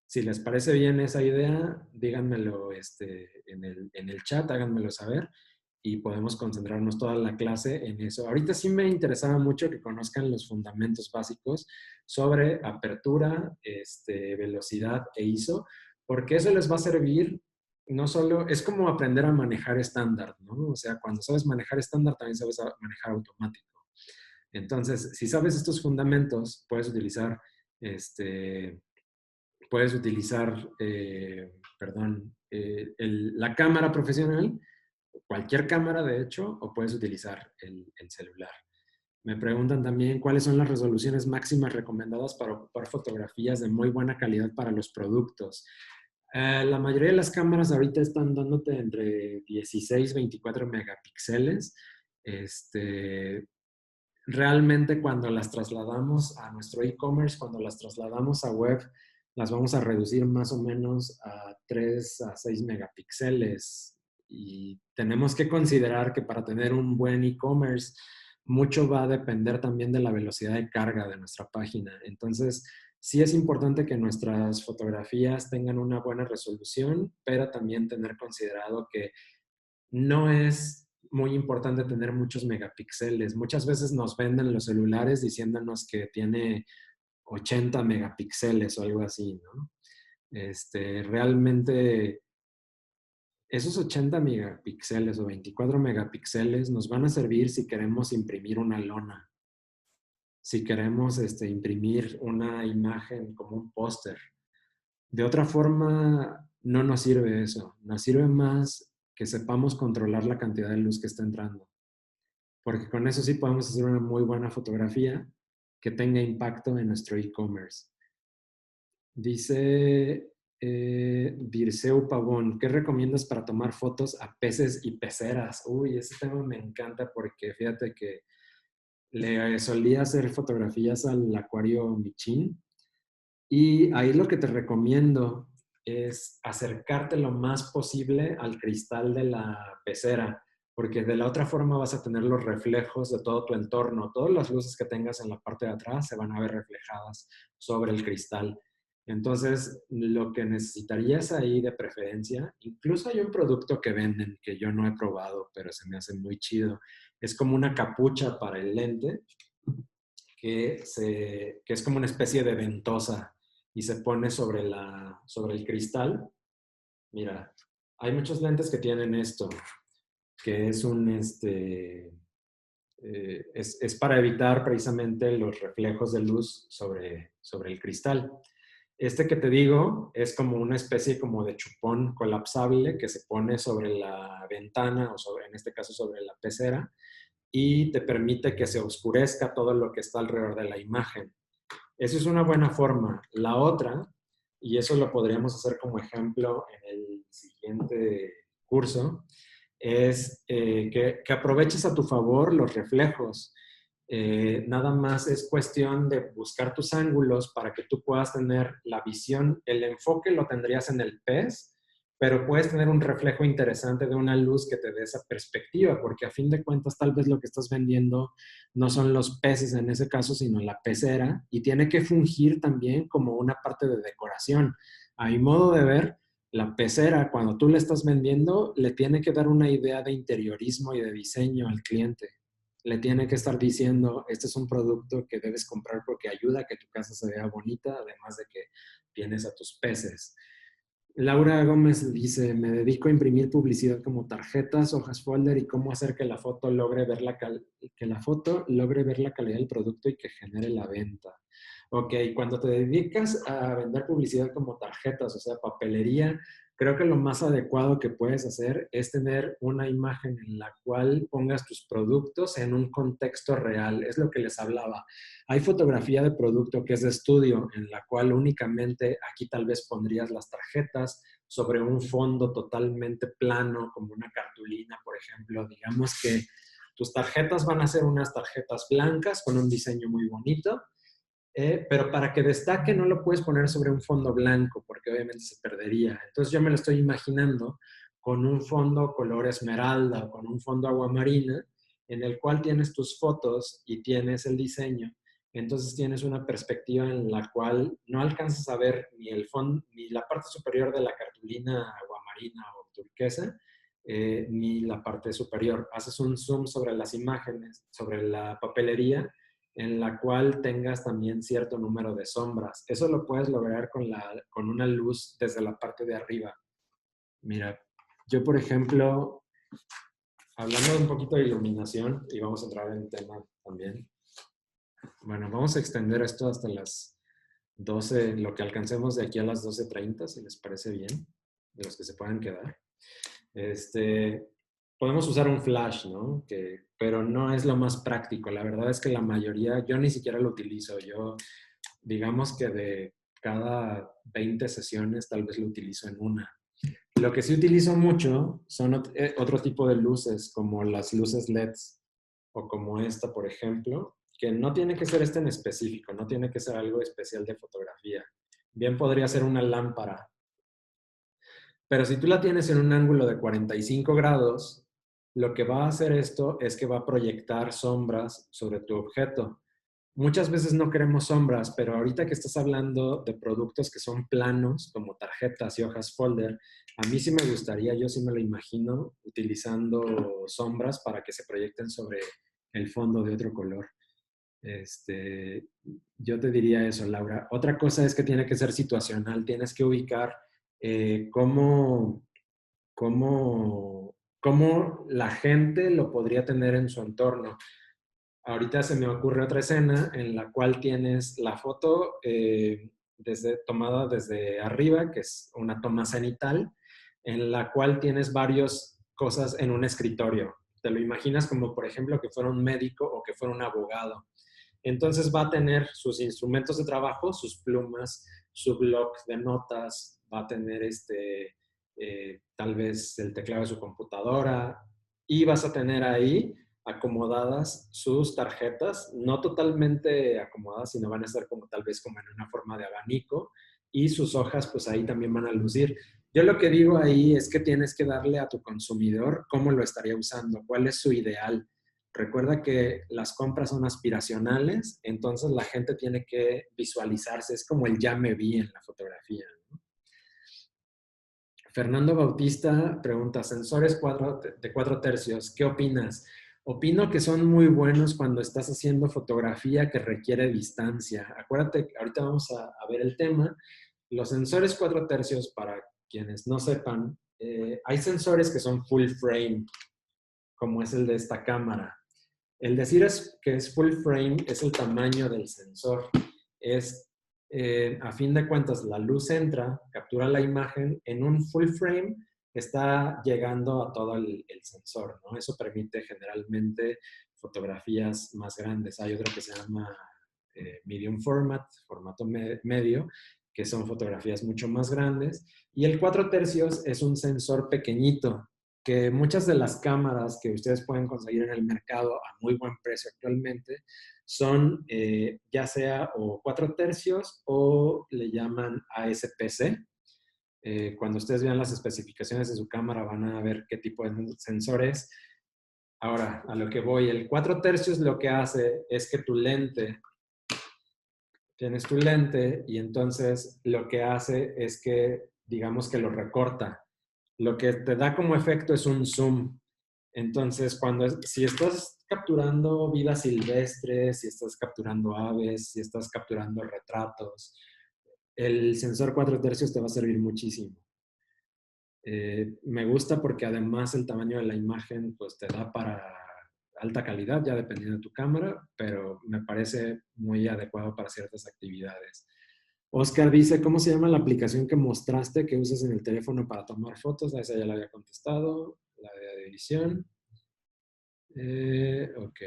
Si les parece bien esa idea, díganmelo en el chat, háganmelo saber y podemos concentrarnos toda la clase en eso. Ahorita sí me interesaba mucho que conozcan los fundamentos básicos sobre apertura, velocidad e ISO, porque eso les va a servir, no solo, es como aprender a manejar estándar, ¿no? O sea, cuando sabes manejar estándar, también sabes manejar automático. Entonces, si sabes estos fundamentos, la cámara profesional, cualquier cámara de hecho, o puedes utilizar el celular. Me preguntan también cuáles son las resoluciones máximas recomendadas para ocupar fotografías de muy buena calidad para los productos. La mayoría de las cámaras ahorita están dándote entre 16 y 24 megapíxeles. Realmente cuando las trasladamos a nuestro e-commerce, cuando las trasladamos a web, las vamos a reducir más o menos a 3 a 6 megapíxeles. Y tenemos que considerar que para tener un buen e-commerce, mucho va a depender también de la velocidad de carga de nuestra página. Entonces, sí es importante que nuestras fotografías tengan una buena resolución, pero también tener considerado que no es muy importante tener muchos megapíxeles. Muchas veces nos venden los celulares diciéndonos que tiene 80 megapíxeles o algo así, ¿no? Realmente esos 80 megapíxeles o 24 megapíxeles nos van a servir si queremos imprimir una lona, si queremos imprimir una imagen como un póster. De otra forma, no nos sirve eso. Nos sirve más que sepamos controlar la cantidad de luz que está entrando, porque con eso sí podemos hacer una muy buena fotografía que tenga impacto en nuestro e-commerce. Dice Dirceu Pavón, ¿qué recomiendas para tomar fotos a peces y peceras? Uy, ese tema me encanta porque fíjate que le solía hacer fotografías al acuario Michin y ahí lo que te recomiendo es acercarte lo más posible al cristal de la pecera, porque de la otra forma vas a tener los reflejos de todo tu entorno. Todas las luces que tengas en la parte de atrás se van a ver reflejadas sobre el cristal. Entonces, lo que necesitarías ahí de preferencia, incluso hay un producto que venden que yo no he probado, pero se me hace muy chido. Es como una capucha para el lente que es como una especie de ventosa y se pone sobre el cristal. Mira, hay muchos lentes que tienen esto, que es es para evitar precisamente los reflejos de luz sobre el cristal. Este que te digo es como una especie como de chupón colapsable que se pone sobre la ventana o en este caso sobre la pecera y te permite que se oscurezca todo lo que está alrededor de la imagen. Esa es una buena forma. La otra, y eso lo podríamos hacer como ejemplo en el siguiente curso, es que aproveches a tu favor los reflejos. Nada más es cuestión de buscar tus ángulos para que tú puedas tener la visión. El enfoque lo tendrías en el pez, pero puedes tener un reflejo interesante de una luz que te dé esa perspectiva, porque a fin de cuentas tal vez lo que estás vendiendo no son los peces en ese caso, sino la pecera, y tiene que fungir también como una parte de decoración. A mi modo de ver, la pecera, cuando tú le estás vendiendo, le tiene que dar una idea de interiorismo y de diseño al cliente. Le tiene que estar diciendo, este es un producto que debes comprar porque ayuda a que tu casa se vea bonita, además de que tienes a tus peces. Laura Gómez dice, me dedico a imprimir publicidad como tarjetas, hojas folder y cómo hacer que la foto logre ver que la foto logre ver la calidad del producto y que genere la venta. Ok, cuando te dedicas a vender publicidad como tarjetas, o sea, papelería, creo que lo más adecuado que puedes hacer es tener una imagen en la cual pongas tus productos en un contexto real. Es lo que les hablaba. Hay fotografía de producto que es de estudio, en la cual únicamente aquí tal vez pondrías las tarjetas sobre un fondo totalmente plano, como una cartulina, por ejemplo. Digamos que tus tarjetas van a ser unas tarjetas blancas con un diseño muy bonito, pero para que destaque no lo puedes poner sobre un fondo blanco, porque obviamente se perdería. Entonces yo me lo estoy imaginando con un fondo color esmeralda o con un fondo aguamarina, en el cual tienes tus fotos y tienes el diseño. Entonces tienes una perspectiva en la cual no alcanzas a ver ni el fondo, ni la parte superior de la cartulina aguamarina o turquesa, ni la parte superior. Haces un zoom sobre las imágenes, sobre la papelería, en la cual tengas también cierto número de sombras. Eso lo puedes lograr con una luz desde la parte de arriba. Mira, yo por ejemplo, hablando de un poquito de iluminación, y vamos a entrar en el tema también. Bueno, vamos a extender esto hasta las 12, lo que alcancemos de aquí a las 12:30, si les parece bien, de los que se puedan quedar. Podemos usar un flash, ¿no? Pero no es lo más práctico. La verdad es que la mayoría, yo ni siquiera lo utilizo. Yo, digamos que de cada 20 sesiones, tal vez lo utilizo en una. Lo que sí utilizo mucho son otro tipo de luces, como las luces LEDs o como esta, por ejemplo, que no tiene que ser en específico, no tiene que ser algo especial de fotografía. Bien podría ser una lámpara, pero si tú la tienes en un ángulo de 45 grados, lo que va a hacer esto es que va a proyectar sombras sobre tu objeto. Muchas veces no queremos sombras, pero ahorita que estás hablando de productos que son planos, como tarjetas y hojas folder, a mí sí me gustaría, yo sí me lo imagino, utilizando sombras para que se proyecten sobre el fondo de otro color. Yo te diría eso, Laura. Otra cosa es que tiene que ser situacional, tienes que ubicar cómo, cómo la gente lo podría tener en su entorno. Ahorita se me ocurre otra escena en la cual tienes la foto tomada desde arriba, que es una toma cenital, en la cual tienes varias cosas en un escritorio. Te lo imaginas como, por ejemplo, que fuera un médico o que fuera un abogado. Entonces va a tener sus instrumentos de trabajo, sus plumas, su bloc de notas, va a tener tal vez el teclado de su computadora y vas a tener ahí acomodadas sus tarjetas, no totalmente acomodadas, sino van a estar como tal vez como en una forma de abanico y sus hojas pues ahí también van a lucir. Yo lo que digo ahí es que tienes que darle a tu consumidor cómo lo estaría usando, cuál es su ideal. Recuerda que las compras son aspiracionales, entonces la gente tiene que visualizarse, es como el ya me vi en la fotografía, ¿no? Fernando Bautista pregunta, sensores de 4 tercios, ¿qué opinas? Opino que son muy buenos cuando estás haciendo fotografía que requiere distancia. Acuérdate, ahorita vamos a ver el tema. Los sensores 4 tercios, para quienes no sepan, hay sensores que son full frame, como es el de esta cámara. El decir que es full frame es el tamaño del sensor. Es, a fin de cuentas, la luz entra, captura la imagen, en un full frame está llegando a todo el sensor, ¿no? Eso permite generalmente fotografías más grandes. Hay otro que se llama medium format, formato medio, que son fotografías mucho más grandes. Y el 4 tercios es un sensor pequeñito, que muchas de las cámaras que ustedes pueden conseguir en el mercado a muy buen precio actualmente son ya sea o 4 tercios o le llaman ASPC. Cuando ustedes vean las especificaciones de su cámara van a ver qué tipo de sensor es. Ahora, a lo que voy, el 4 tercios lo que hace es que tu lente, tienes tu lente y entonces lo que hace es que, digamos que lo recorta. Lo que te da como efecto es un zoom. Entonces, si estás capturando vida silvestre, si estás capturando aves, si estás capturando retratos, el sensor 4 tercios te va a servir muchísimo. Me gusta porque además el tamaño de la imagen pues te da para alta calidad, ya dependiendo de tu cámara, pero me parece muy adecuado para ciertas actividades. Oscar dice, ¿cómo se llama la aplicación que mostraste que usas en el teléfono para tomar fotos? A esa ya la había contestado, la de edición. Ok,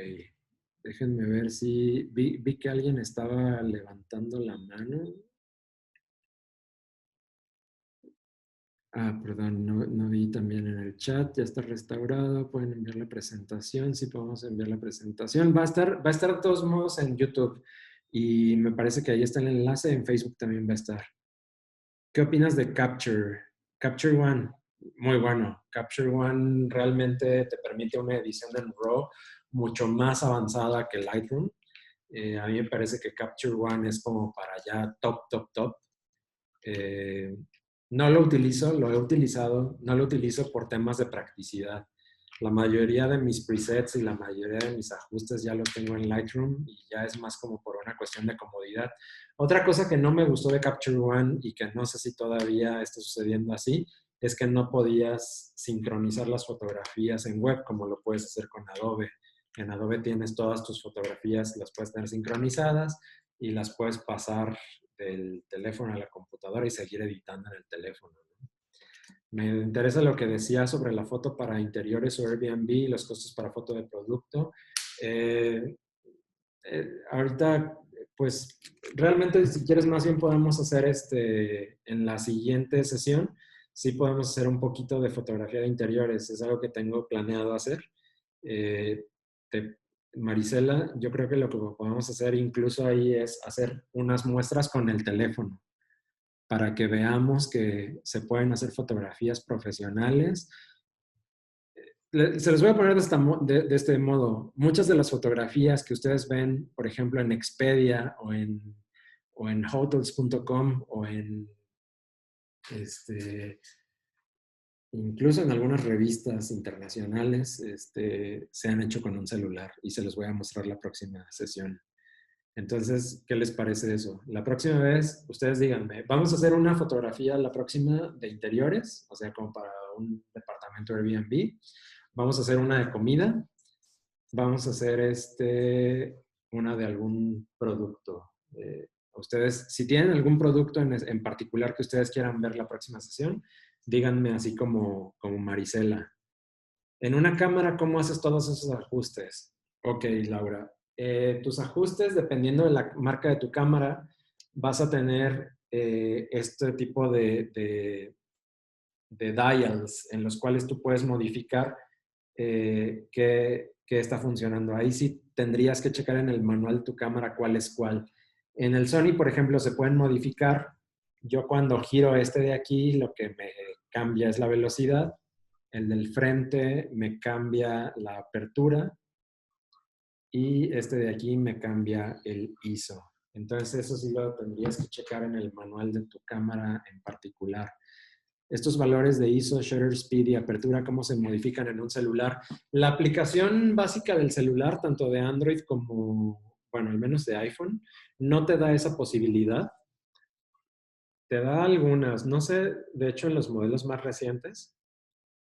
déjenme ver si vi que alguien estaba levantando la mano. Ah, perdón, no vi también en el chat, ya está restaurado, pueden enviar la presentación, sí podemos enviar la presentación. Va a estar de todos modos en YouTube y me parece que ahí está el enlace, en Facebook también va a estar. ¿Qué opinas de Capture? Capture One, muy bueno. Capture One realmente te permite una edición en RAW mucho más avanzada que Lightroom. A mí me parece que Capture One es como para allá top, top, top. Eh, no lo utilizo, lo he utilizado, no lo utilizo por temas de practicidad. La mayoría de mis presets y la mayoría de mis ajustes ya los tengo en Lightroom y ya es más como por una cuestión de comodidad. Otra cosa que no me gustó de Capture One y que no sé si todavía está sucediendo así, es que no podías sincronizar las fotografías en web como lo puedes hacer con Adobe. En Adobe tienes todas tus fotografías, las puedes tener sincronizadas y las puedes pasar del teléfono a la computadora y seguir editando en el teléfono, ¿no? Me interesa lo que decía sobre la foto para interiores o Airbnb y los costos para foto de producto. Eh, Ahorita, pues, realmente si quieres más bien podemos hacer en la siguiente sesión, sí podemos hacer un poquito de fotografía de interiores, es algo que tengo planeado hacer. Eh, te, Marisela, yo creo que lo que podemos hacer incluso ahí es hacer unas muestras con el teléfono para que veamos que se pueden hacer fotografías profesionales Se los voy a poner de este modo. Muchas de las fotografías que ustedes ven, por ejemplo, en Expedia o en hotels.com o en este, incluso en algunas revistas internacionales, se han hecho con un celular y se los voy a mostrar la próxima sesión. Entonces, ¿qué les parece eso? La próxima vez, ustedes díganme, vamos a hacer una fotografía la próxima de interiores, o sea, como para un departamento Airbnb. Vamos a hacer una de comida. Vamos a hacer una de algún producto. Ustedes, si tienen algún producto en particular que ustedes quieran ver la próxima sesión, díganme así como Marisela. En una cámara, ¿cómo haces todos esos ajustes? Ok, Laura. Tus ajustes, dependiendo de la marca de tu cámara, vas a tener este tipo de dials en los cuales tú puedes modificar qué está funcionando. Ahí sí tendrías que checar en el manual tu cámara cuál es cuál. En el Sony, por ejemplo, se pueden modificar. Yo cuando giro este de aquí, lo que me cambia es la velocidad. El del frente me cambia la apertura y este de aquí me cambia el ISO. Entonces eso sí lo tendrías que checar en el manual de tu cámara en particular. Estos valores de ISO, shutter speed y apertura, cómo se modifican en un celular. La aplicación básica del celular, tanto de Android como, bueno, al menos de iPhone, no te da esa posibilidad. Te da algunas, no sé, de hecho en los modelos más recientes,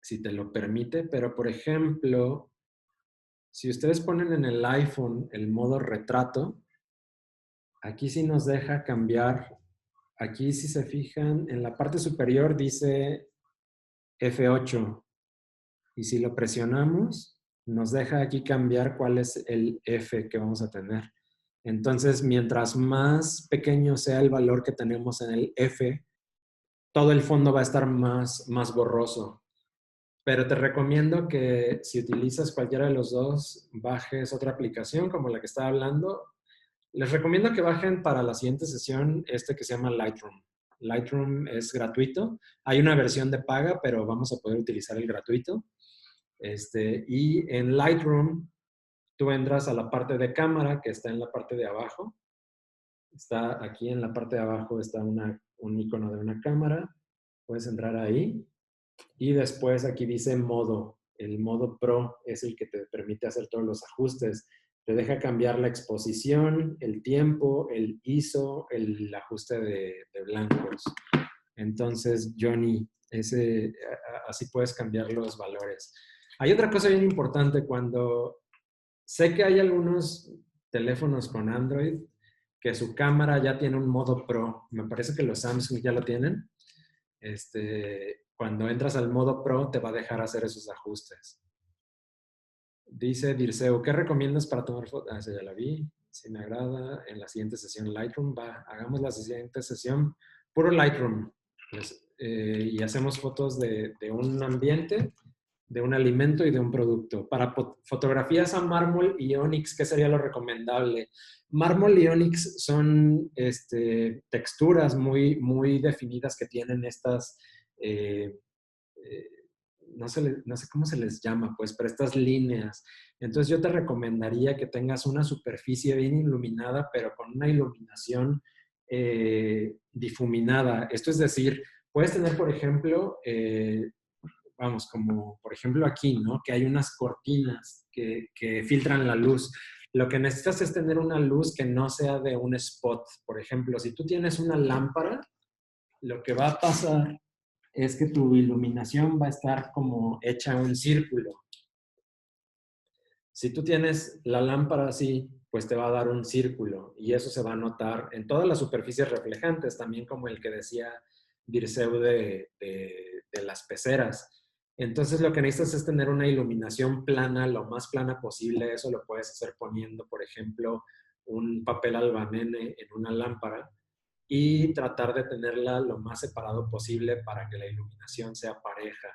si te lo permite, pero por ejemplo, si ustedes ponen en el iPhone el modo retrato, aquí sí nos deja cambiar. Aquí si se fijan, en la parte superior dice F8. Y si lo presionamos, nos deja aquí cambiar cuál es el F que vamos a tener. Entonces, mientras más pequeño sea el valor que tenemos en el F, todo el fondo va a estar más borroso. Pero te recomiendo que si utilizas cualquiera de los dos, bajes otra aplicación como la que estaba hablando. Les recomiendo que bajen para la siguiente sesión que se llama Lightroom. Lightroom es gratuito. Hay una versión de paga, pero vamos a poder utilizar el gratuito. Y en Lightroom, tú entras a la parte de cámara que está en la parte de abajo. Está aquí en la parte de abajo, está un icono de una cámara. Puedes entrar ahí. Y después aquí dice modo. El modo Pro es el que te permite hacer todos los ajustes. Te deja cambiar la exposición, el tiempo, el ISO, el ajuste de blancos. Entonces, Johnny, así puedes cambiar los valores. Hay otra cosa bien importante cuando sé que hay algunos teléfonos con Android que su cámara ya tiene un modo Pro. Me parece que los Samsung ya lo tienen. Cuando entras al modo Pro te va a dejar hacer esos ajustes. Dice Dirceu, ¿qué recomiendas para tomar fotos? Ah, esa ya la vi. Si me agrada. En la siguiente sesión Lightroom. Hagamos la siguiente sesión puro Lightroom. Pues, y hacemos fotos de un ambiente, de un alimento y de un producto. Para fotografías a mármol y ónix, ¿qué sería lo recomendable? Mármol y ónix son texturas muy definidas que tienen estas, eh, eh, no sé cómo se les llama, pues, pero estas líneas. Entonces yo te recomendaría que tengas una superficie bien iluminada, pero con una iluminación difuminada. Esto es decir, puedes tener, por ejemplo, vamos, como por ejemplo aquí, ¿no? Que hay unas cortinas que filtran la luz. Lo que necesitas es tener una luz que no sea de un spot. Por ejemplo, si tú tienes una lámpara, lo que va a pasar es que tu iluminación va a estar como hecha un círculo. Si tú tienes la lámpara así, pues te va a dar un círculo y eso se va a notar en todas las superficies reflejantes, también como el que decía Dirceu de las peceras. Entonces lo que necesitas es tener una iluminación plana, lo más plana posible. Eso lo puedes hacer poniendo, por ejemplo, un papel albanene en una lámpara y tratar de tenerla lo más separado posible para que la iluminación sea pareja.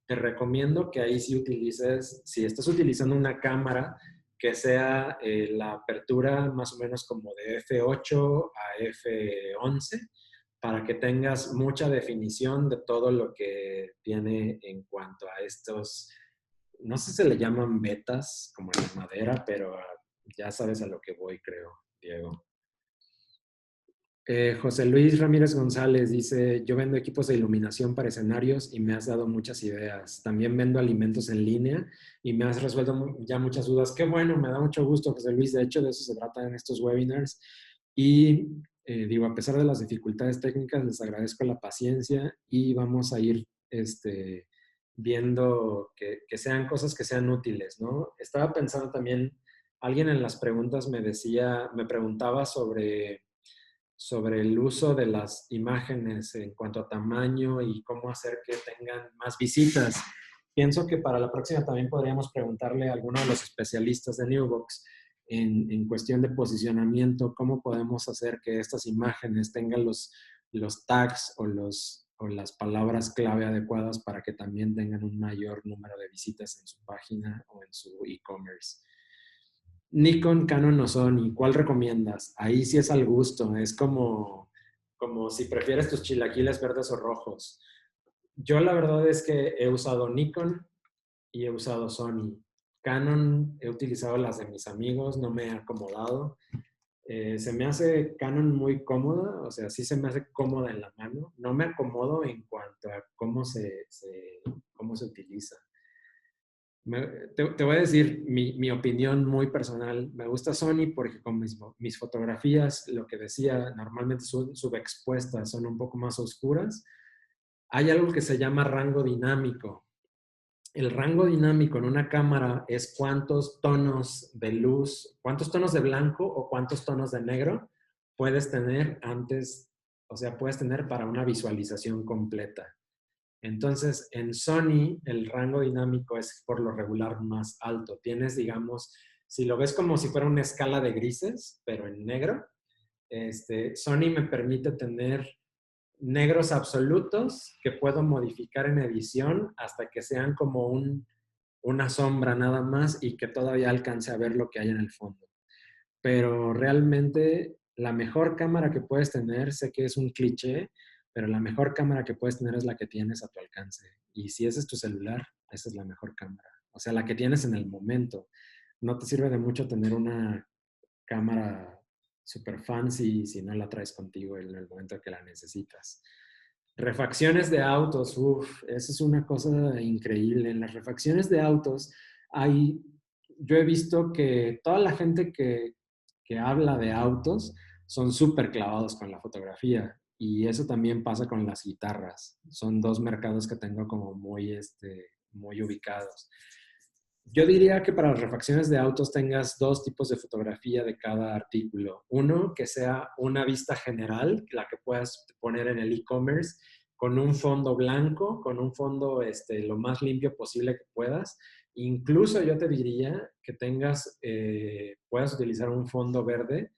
Te recomiendo que ahí sí utilices, si estás utilizando una cámara, que sea la apertura más o menos como de F8 a F11 para que tengas mucha definición de todo lo que tiene en cuanto a no sé si se le llaman betas, como en la madera, pero ya sabes a lo que voy, creo, Diego. José Luis Ramírez González dice, yo vendo equipos de iluminación para escenarios y me has dado muchas ideas. También vendo alimentos en línea y me has resuelto ya muchas dudas. Qué bueno, me da mucho gusto, José Luis. De hecho, de eso se trata en estos webinars. Y digo, a pesar de las dificultades técnicas, les agradezco la paciencia y vamos a ir viendo que sean cosas que sean útiles, ¿no? Estaba pensando también, alguien en las preguntas me preguntaba sobre el uso de las imágenes en cuanto a tamaño y cómo hacer que tengan más visitas. Pienso que para la próxima también podríamos preguntarle a alguno de los especialistas de Newbox en cuestión de posicionamiento, cómo podemos hacer que estas imágenes tengan los tags o las palabras clave adecuadas para que también tengan un mayor número de visitas en su página o en su e-commerce. Nikon, Canon o Sony, ¿cuál recomiendas? Ahí sí es al gusto, es como si prefieres tus chilaquiles verdes o rojos. Yo la verdad es que he usado Nikon y he usado Sony. Canon he utilizado las de mis amigos, no me he acomodado. Se me hace Canon muy cómoda, o sea, sí se me hace cómoda en la mano. No me acomodo en cuanto a cómo cómo se utiliza. Te voy a decir mi opinión muy personal. Me gusta Sony porque con mis fotografías, lo que decía, normalmente son subexpuestas, son un poco más oscuras. Hay algo que se llama rango dinámico. El rango dinámico en una cámara es cuántos tonos de luz, cuántos tonos de blanco o cuántos tonos de negro puedes tener antes, o sea, puedes tener para una visualización completa. Entonces, en Sony el rango dinámico es por lo regular más alto. Tienes, digamos, si lo ves como si fuera una escala de grises, pero en negro, Sony me permite tener negros absolutos que puedo modificar en edición hasta que sean como una sombra nada más y que todavía alcance a ver lo que hay en el fondo. Pero realmente la mejor cámara que puedes tener, sé que es un cliché, pero la mejor cámara que puedes tener es la que tienes a tu alcance. Y si ese es tu celular, esa es la mejor cámara. O sea, la que tienes en el momento. No te sirve de mucho tener una cámara super fancy si no la traes contigo en el momento que la necesitas. Refacciones de autos, uff, eso es una cosa increíble. En las refacciones de autos yo he visto que toda la gente que habla de autos son súper clavados con la fotografía y eso también pasa con las guitarras. Son dos mercados que tengo como muy ubicados. Yo diría que para las refacciones de autos tengas dos tipos de fotografía de cada artículo. Uno, que sea una vista general, la que puedas poner en el e-commerce, con un fondo blanco, con un fondo lo más limpio posible que puedas. Incluso yo te diría que puedas utilizar un fondo verde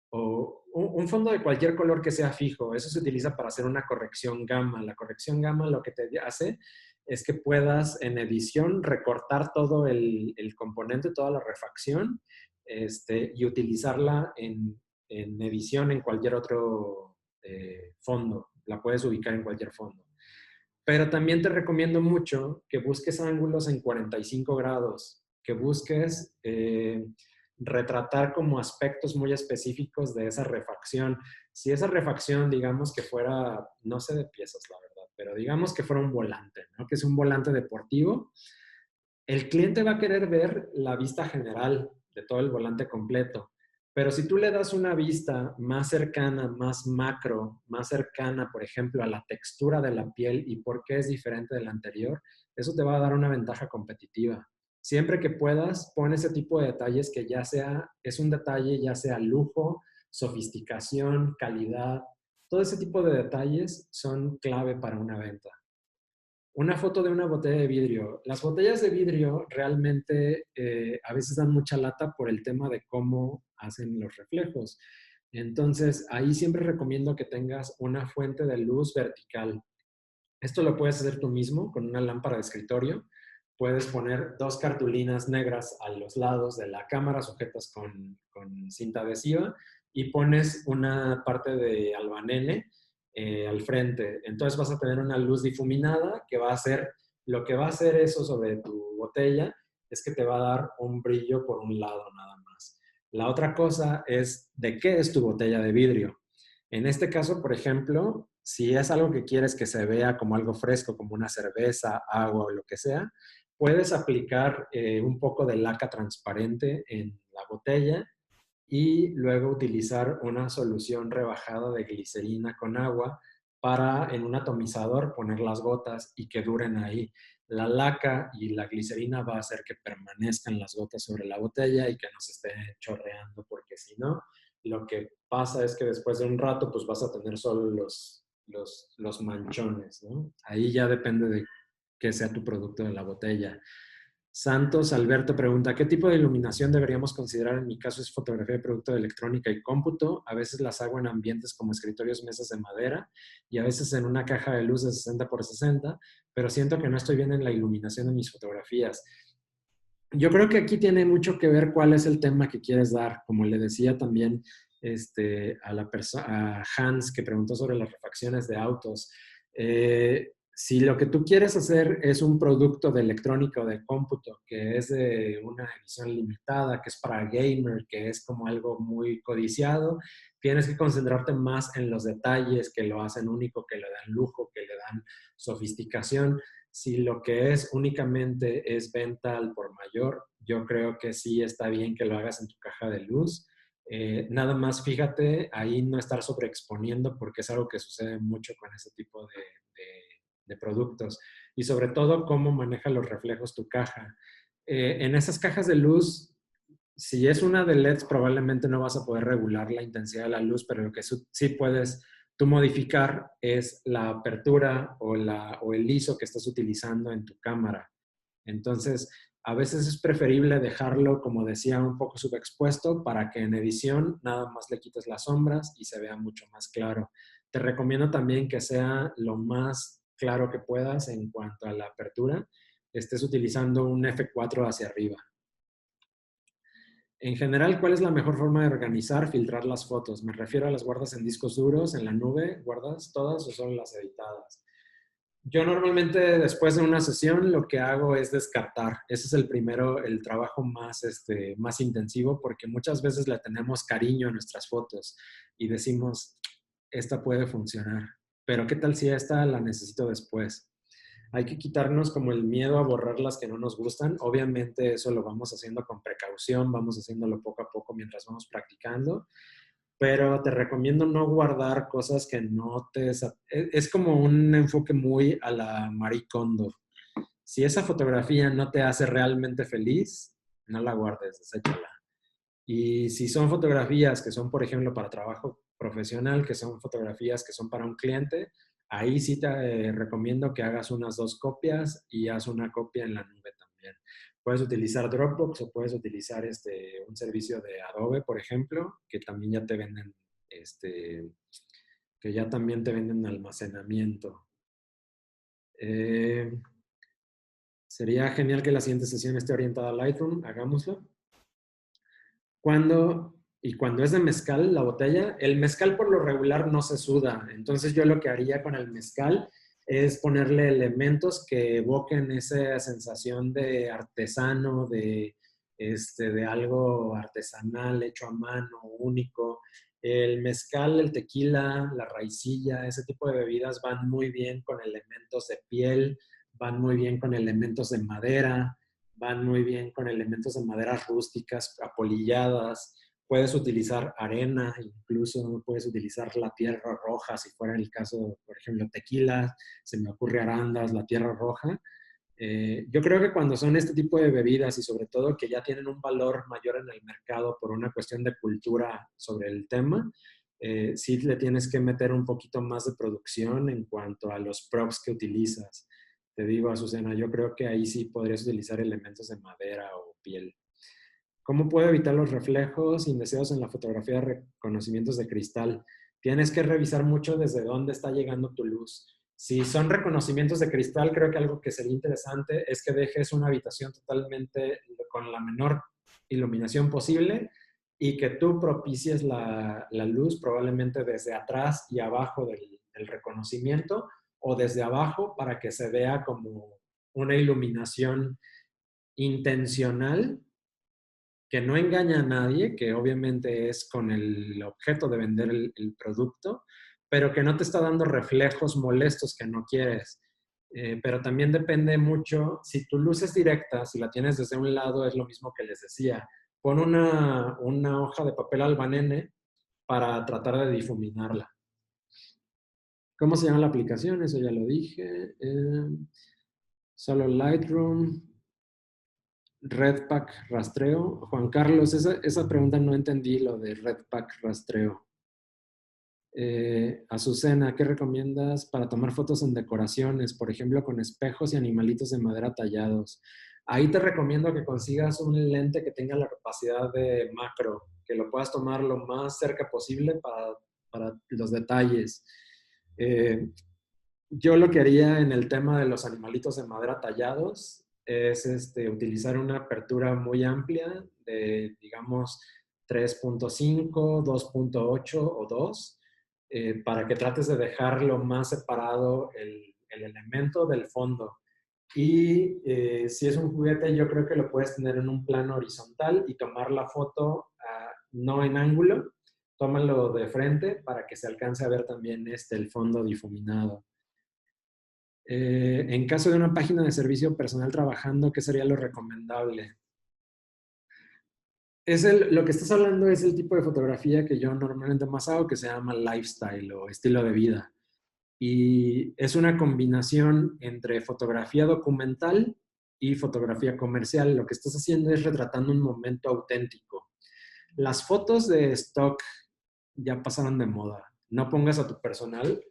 o un fondo de cualquier color que sea fijo. Eso se utiliza para hacer una corrección gamma. La corrección gamma lo que te hace es que puedas en edición recortar todo el componente, toda la refacción, y utilizarla en edición en cualquier otro fondo. La puedes ubicar en cualquier fondo. Pero también te recomiendo mucho que busques ángulos en 45 grados, que busques retratar como aspectos muy específicos de esa refacción. Si esa refacción, digamos que fuera, no sé de piezas, la verdad, pero digamos que fuera un volante, ¿no? Que es un volante deportivo, el cliente va a querer ver la vista general de todo el volante completo. Pero si tú le das una vista más cercana, más macro, más cercana, por ejemplo, a la textura de la piel y por qué es diferente del anterior, eso te va a dar una ventaja competitiva. Siempre que puedas, pon ese tipo de detalles que es un detalle, ya sea lujo, sofisticación, calidad. Todo ese tipo de detalles son clave para una venta. Una foto de una botella de vidrio. Las botellas de vidrio realmente a veces dan mucha lata por el tema de cómo hacen los reflejos. Entonces, ahí siempre recomiendo que tengas una fuente de luz vertical. Esto lo puedes hacer tú mismo con una lámpara de escritorio. Puedes poner dos cartulinas negras a los lados de la cámara sujetas con cinta adhesiva y pones una parte de albanene al frente. Entonces vas a tener una luz difuminada que va a hacer Lo que va a hacer eso sobre tu botella es que te va a dar un brillo por un lado nada más. La otra cosa es de qué es tu botella de vidrio. En este caso, por ejemplo, si es algo que quieres que se vea como algo fresco, como una cerveza, agua o lo que sea, puedes aplicar un poco de laca transparente en la botella y luego utilizar una solución rebajada de glicerina con agua para en un atomizador poner las gotas y que duren ahí. La laca y la glicerina va a hacer que permanezcan las gotas sobre la botella y que no se esté chorreando, porque si no, lo que pasa es que después de un rato pues vas a tener solo los manchones, ¿no? Ahí ya depende de que sea tu producto de la botella. Santos Alberto pregunta, ¿qué tipo de iluminación deberíamos considerar? En mi caso es fotografía de producto de electrónica y cómputo. A veces las hago en ambientes como escritorios, mesas de madera y a veces en una caja de luz de 60 por 60, pero siento que no estoy bien en la iluminación de mis fotografías. Yo creo que aquí tiene mucho que ver cuál es el tema que quieres dar. Como le decía también a Hans, que preguntó sobre las refacciones de autos. Si lo que tú quieres hacer es un producto de electrónica o de cómputo, que es de una edición limitada, que es para gamer, que es como algo muy codiciado, tienes que concentrarte más en los detalles que lo hacen único, que le dan lujo, que le dan sofisticación. Si lo que es únicamente es venta al por mayor, yo creo que sí está bien que lo hagas en tu caja de luz. Nada más fíjate ahí no estar sobreexponiendo porque es algo que sucede mucho con ese tipo de productos. Y sobre todo, cómo maneja los reflejos tu caja. En esas cajas de luz, si es una de LEDs, probablemente no vas a poder regular la intensidad de la luz, pero lo que sí puedes tú modificar es la apertura o el ISO que estás utilizando en tu cámara. Entonces, a veces es preferible dejarlo, como decía, un poco subexpuesto para que en edición nada más le quites las sombras y se vea mucho más claro. Te recomiendo también que sea lo más claro que puedas en cuanto a la apertura. Estés utilizando un F4 hacia arriba. En general, ¿cuál es la mejor forma de organizar, filtrar las fotos? Me refiero a las guardas en discos duros, en la nube, ¿guardas todas o solo las editadas? Yo normalmente después de una sesión lo que hago es descartar. Ese es el primero, el trabajo más, más intensivo porque muchas veces le tenemos cariño a nuestras fotos y decimos, esta puede funcionar, pero ¿qué tal si esta la necesito después? Hay que quitarnos como el miedo a borrar las que no nos gustan. Obviamente eso lo vamos haciendo con precaución, vamos haciéndolo poco a poco mientras vamos practicando, pero te recomiendo no guardar cosas que no te... Es como un enfoque muy a la Marie Kondo. Si esa fotografía no te hace realmente feliz, no la guardes, deséchala. Y si son fotografías que son, por ejemplo, para trabajo profesional, que son fotografías que son para un cliente, ahí sí te recomiendo que hagas unas 2 copias y haz una copia en la nube también. Puedes utilizar Dropbox o puedes utilizar un servicio de Adobe, por ejemplo, que también ya te venden, que ya también te venden almacenamiento. Eh, Sería genial que la siguiente sesión esté orientada a Lightroom, hagámoslo. Cuando es de mezcal, la botella, el mezcal por lo regular no se suda. Entonces yo lo que haría con el mezcal es ponerle elementos que evoquen esa sensación de artesano, de algo artesanal, hecho a mano, único. El mezcal, el tequila, la raicilla, ese tipo de bebidas van muy bien con elementos de piel, van muy bien con elementos de madera, van muy bien con elementos de maderas rústicas, apolilladas. Puedes utilizar arena, incluso puedes utilizar la tierra roja, si fuera el caso, por ejemplo, tequila, se me ocurre arandas, la tierra roja. Yo creo que cuando son este tipo de bebidas y sobre todo que ya tienen un valor mayor en el mercado por una cuestión de cultura sobre el tema, sí le tienes que meter un poquito más de producción en cuanto a los props que utilizas. Te digo, Azucena, yo creo que ahí sí podrías utilizar elementos de madera o piel. ¿Cómo puedo evitar los reflejos indeseados en la fotografía de reconocimientos de cristal? Tienes que revisar mucho desde dónde está llegando tu luz. Si son reconocimientos de cristal, creo que algo que sería interesante es que dejes una habitación totalmente con la menor iluminación posible y que tú propicies la luz probablemente desde atrás y abajo del reconocimiento o desde abajo para que se vea como una iluminación intencional que no engaña a nadie, que obviamente es con el objeto de vender el producto, pero que no te está dando reflejos molestos que no quieres. Pero también depende mucho, si tu luz es directa, si la tienes desde un lado, es lo mismo que les decía. Pon una hoja de papel albanene para tratar de difuminarla. ¿Cómo se llama la aplicación? Eso ya lo dije. Solo Lightroom. Redpack rastreo. Juan Carlos, esa pregunta no entendí lo de Redpack rastreo. Azucena, ¿qué recomiendas para tomar fotos en decoraciones? Por ejemplo, con espejos y animalitos de madera tallados. Ahí te recomiendo que consigas un lente que tenga la capacidad de macro, que lo puedas tomar lo más cerca posible para los detalles. Yo lo que haría en el tema de los animalitos de madera tallados es utilizar una apertura muy amplia de, digamos, 3.5, 2.8 o 2, para que trates de dejar lo más separado el elemento del fondo. Y si es un juguete, yo creo que lo puedes tener en un plano horizontal y tomar la foto no en ángulo, tómalo de frente para que se alcance a ver también el fondo difuminado. En caso de una página de servicio personal trabajando, ¿qué sería lo recomendable? Lo que estás hablando es el tipo de fotografía que yo normalmente más hago, que se llama lifestyle o estilo de vida. Y es una combinación entre fotografía documental y fotografía comercial. Lo que estás haciendo es retratando un momento auténtico. Las fotos de stock ya pasaron de moda. No pongas a tu personal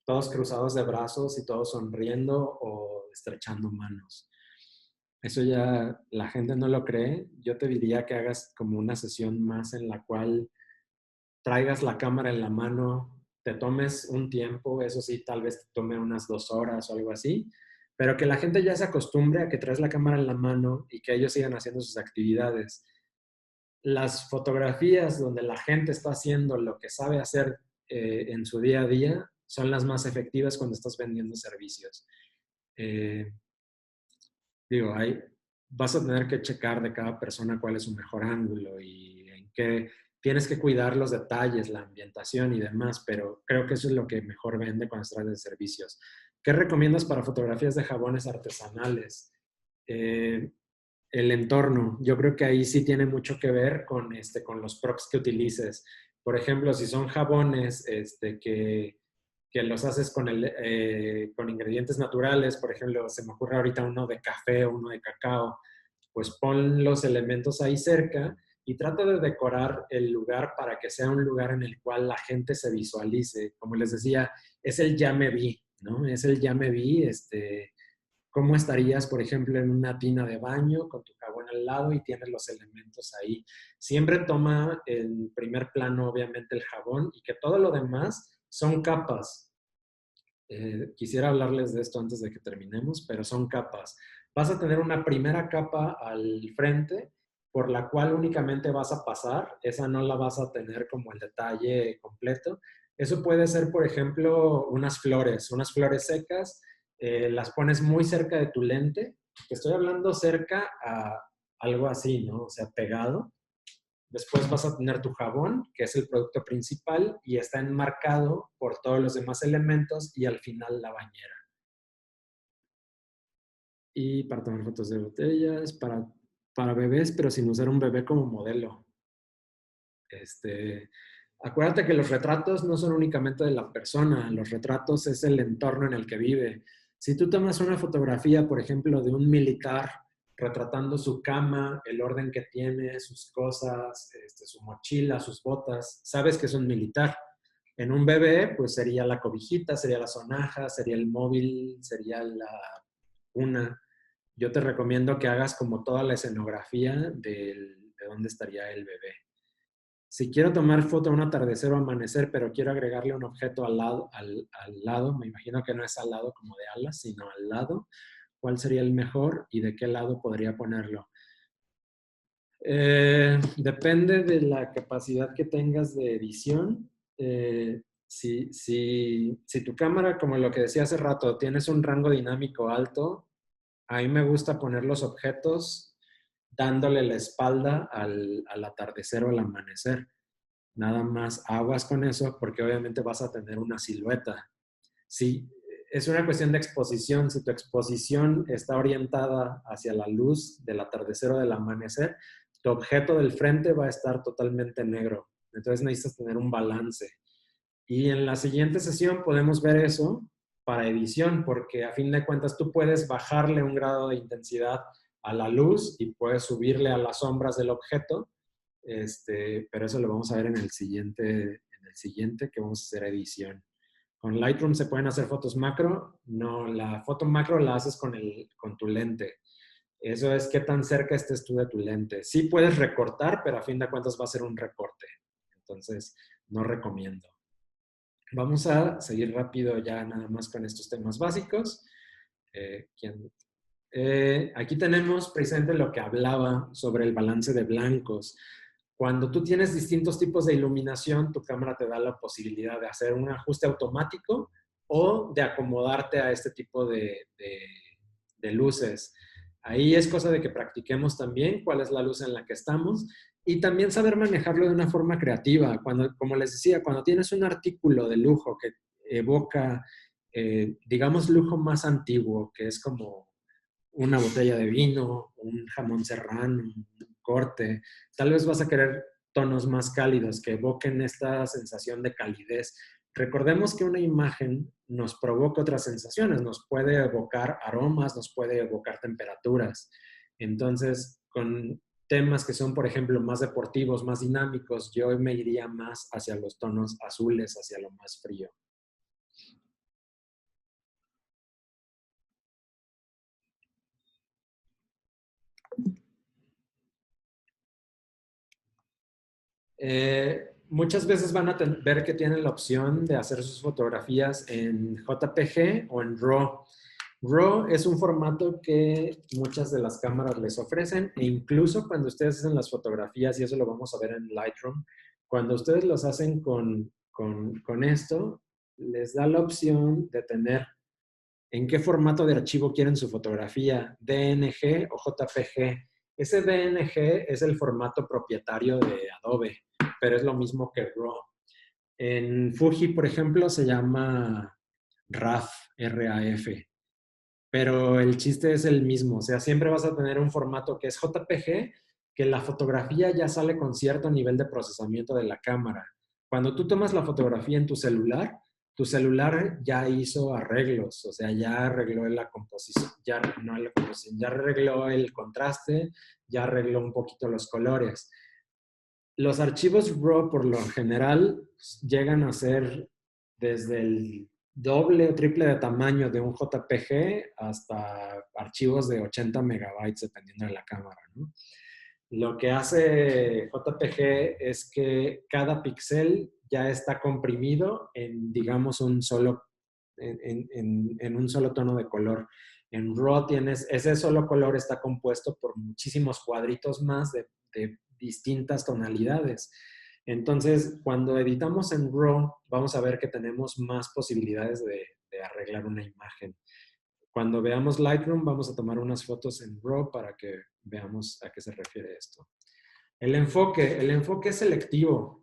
todos cruzados de brazos y todos sonriendo o estrechando manos. Eso ya la gente no lo cree. Yo te diría que hagas como una sesión más en la cual traigas la cámara en la mano, te tomes un tiempo, eso sí, tal vez te tome unas 2 horas o algo así, pero que la gente ya se acostumbre a que traes la cámara en la mano y que ellos sigan haciendo sus actividades. Las fotografías donde la gente está haciendo lo que sabe hacer en su día a día son las más efectivas cuando estás vendiendo servicios. Eh, Digo, vas a tener que checar de cada persona cuál es su mejor ángulo y en qué tienes que cuidar los detalles, la ambientación y demás, pero creo que eso es lo que mejor vende cuando se trata de servicios. ¿Qué recomiendas para fotografías de jabones artesanales? Eh, el entorno, yo creo que ahí sí tiene mucho que ver con los props que utilices. Por ejemplo, si son jabones que los haces con ingredientes naturales, por ejemplo, se me ocurre ahorita uno de café o uno de cacao, pues pon los elementos ahí cerca y trata de decorar el lugar para que sea un lugar en el cual la gente se visualice. Como les decía, es el ya me vi, ¿no? Es el ya me vi, ¿cómo estarías, por ejemplo, en una tina de baño con tu jabón al lado y tienes los elementos ahí? Siempre toma en primer plano, obviamente, el jabón y que todo lo demás son capas. Quisiera hablarles de esto antes de que terminemos, pero son capas. Vas a tener una primera capa al frente por la cual únicamente vas a pasar, esa no la vas a tener como el detalle completo. Eso puede ser, por ejemplo, unas flores secas, las pones muy cerca de tu lente, te estoy hablando cerca a algo así, ¿no? O sea, pegado. Después vas a tener tu jabón, que es el producto principal, y está enmarcado por todos los demás elementos, y al final la bañera. Y para tomar fotos de botellas, para bebés, pero sin usar un bebé como modelo. Acuérdate que los retratos no son únicamente de la persona, los retratos es el entorno en el que vive. Si tú tomas una fotografía, por ejemplo, de un militar retratando su cama, el orden que tiene, sus cosas, su mochila, sus botas, sabes que es un militar. En un bebé, pues sería la cobijita, sería la sonaja, sería el móvil, sería la cuna. Yo te recomiendo que hagas como toda la escenografía de dónde estaría el bebé. Si quiero tomar foto de un atardecer o amanecer, pero quiero agregarle un objeto al lado, me imagino que no es al lado como de alas, sino al lado, ¿cuál sería el mejor y de qué lado podría ponerlo? Depende de la capacidad que tengas de edición. Si tu cámara, como lo que decía hace rato, tienes un rango dinámico alto, A mí me gusta poner los objetos dándole la espalda al atardecer o al amanecer. Nada más aguas con eso porque obviamente vas a tener una silueta. Sí, es una cuestión de exposición. Si tu exposición está orientada hacia la luz del atardecer o del amanecer, tu objeto del frente va a estar totalmente negro. Entonces necesitas tener un balance. Y en la siguiente sesión podemos ver eso para edición, porque a fin de cuentas tú puedes bajarle un grado de intensidad a la luz y puedes subirle a las sombras del objeto, pero eso lo vamos a ver en el siguiente que vamos a hacer edición. Con Lightroom se pueden hacer fotos macro. No, la foto macro la haces con tu lente. Eso es qué tan cerca estés tú de tu lente. Sí puedes recortar, pero a fin de cuentas va a ser un recorte. Entonces, no recomiendo. Vamos a seguir rápido ya nada más con estos temas básicos. Aquí tenemos presente lo que hablaba sobre el balance de blancos. Cuando tú tienes distintos tipos de iluminación, tu cámara te da la posibilidad de hacer un ajuste automático o de acomodarte a este tipo de luces. Ahí es cosa de que practiquemos también cuál es la luz en la que estamos y también saber manejarlo de una forma creativa. Cuando, como les decía, cuando tienes un artículo de lujo que evoca, digamos, lujo más antiguo, que es como una botella de vino, un jamón serrano, un corte. Tal vez vas a querer tonos más cálidos que evoquen esta sensación de calidez. Recordemos que una imagen nos provoca otras sensaciones, nos puede evocar aromas, nos puede evocar temperaturas. Entonces, con temas que son, por ejemplo, más deportivos, más dinámicos, yo me iría más hacia los tonos azules, hacia lo más frío. Muchas veces van a ver que tienen la opción de hacer sus fotografías en JPG o en RAW. RAW es un formato que muchas de las cámaras les ofrecen e incluso cuando ustedes hacen las fotografías, y eso lo vamos a ver en Lightroom, cuando ustedes los hacen con esto, les da la opción de tener en qué formato de archivo quieren su fotografía, DNG o JPG. Ese DNG es el formato propietario de Adobe, pero es lo mismo que RAW. En Fuji, por ejemplo, se llama RAF, R-A-F, pero el chiste es el mismo, o sea, siempre vas a tener un formato que es JPG, que la fotografía ya sale con cierto nivel de procesamiento de la cámara. Cuando tú tomas la fotografía en tu celular ya hizo arreglos, o sea, ya arregló la composición, ya, no la composición, ya arregló el contraste, ya arregló un poquito los colores. Los archivos RAW por lo general llegan a ser desde el doble o triple de tamaño de un JPG hasta archivos de 80 megabytes dependiendo de la cámara, ¿no? Lo que hace JPG es que cada píxel ya está comprimido en, digamos, en un solo tono de color. En RAW tienes, ese solo color está compuesto por muchísimos cuadritos más de distintas tonalidades. Entonces, cuando editamos en RAW, vamos a ver que tenemos más posibilidades de arreglar una imagen. Cuando veamos Lightroom, vamos a tomar unas fotos en RAW para que veamos a qué se refiere esto. El enfoque es selectivo.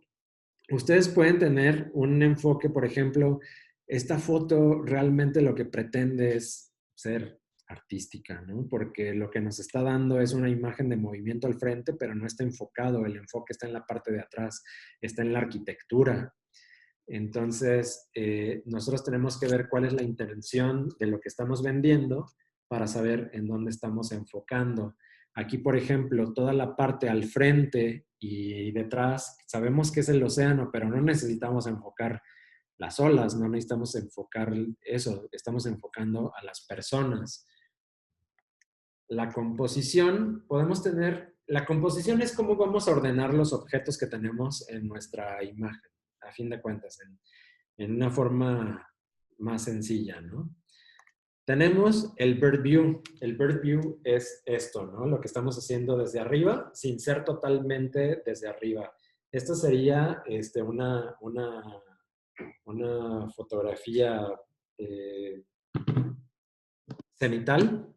Ustedes pueden tener un enfoque, por ejemplo, esta foto realmente lo que pretende es ser artística, ¿no? Porque lo que nos está dando es una imagen de movimiento al frente, pero no está enfocado. El enfoque está en la parte de atrás, está en la arquitectura. Entonces, nosotros tenemos que ver cuál es la intención de lo que estamos vendiendo para saber en dónde estamos enfocando. Aquí, por ejemplo, toda la parte al frente y detrás, sabemos que es el océano, pero no necesitamos enfocar las olas, no necesitamos enfocar eso, estamos enfocando a las personas. La composición, podemos tener, la composición es cómo vamos a ordenar los objetos que tenemos en nuestra imagen, a fin de cuentas, en una forma más sencilla, ¿no? Tenemos el bird view. El bird view es esto, ¿no? Lo que estamos haciendo desde arriba, sin ser totalmente desde arriba. Esto sería una fotografía cenital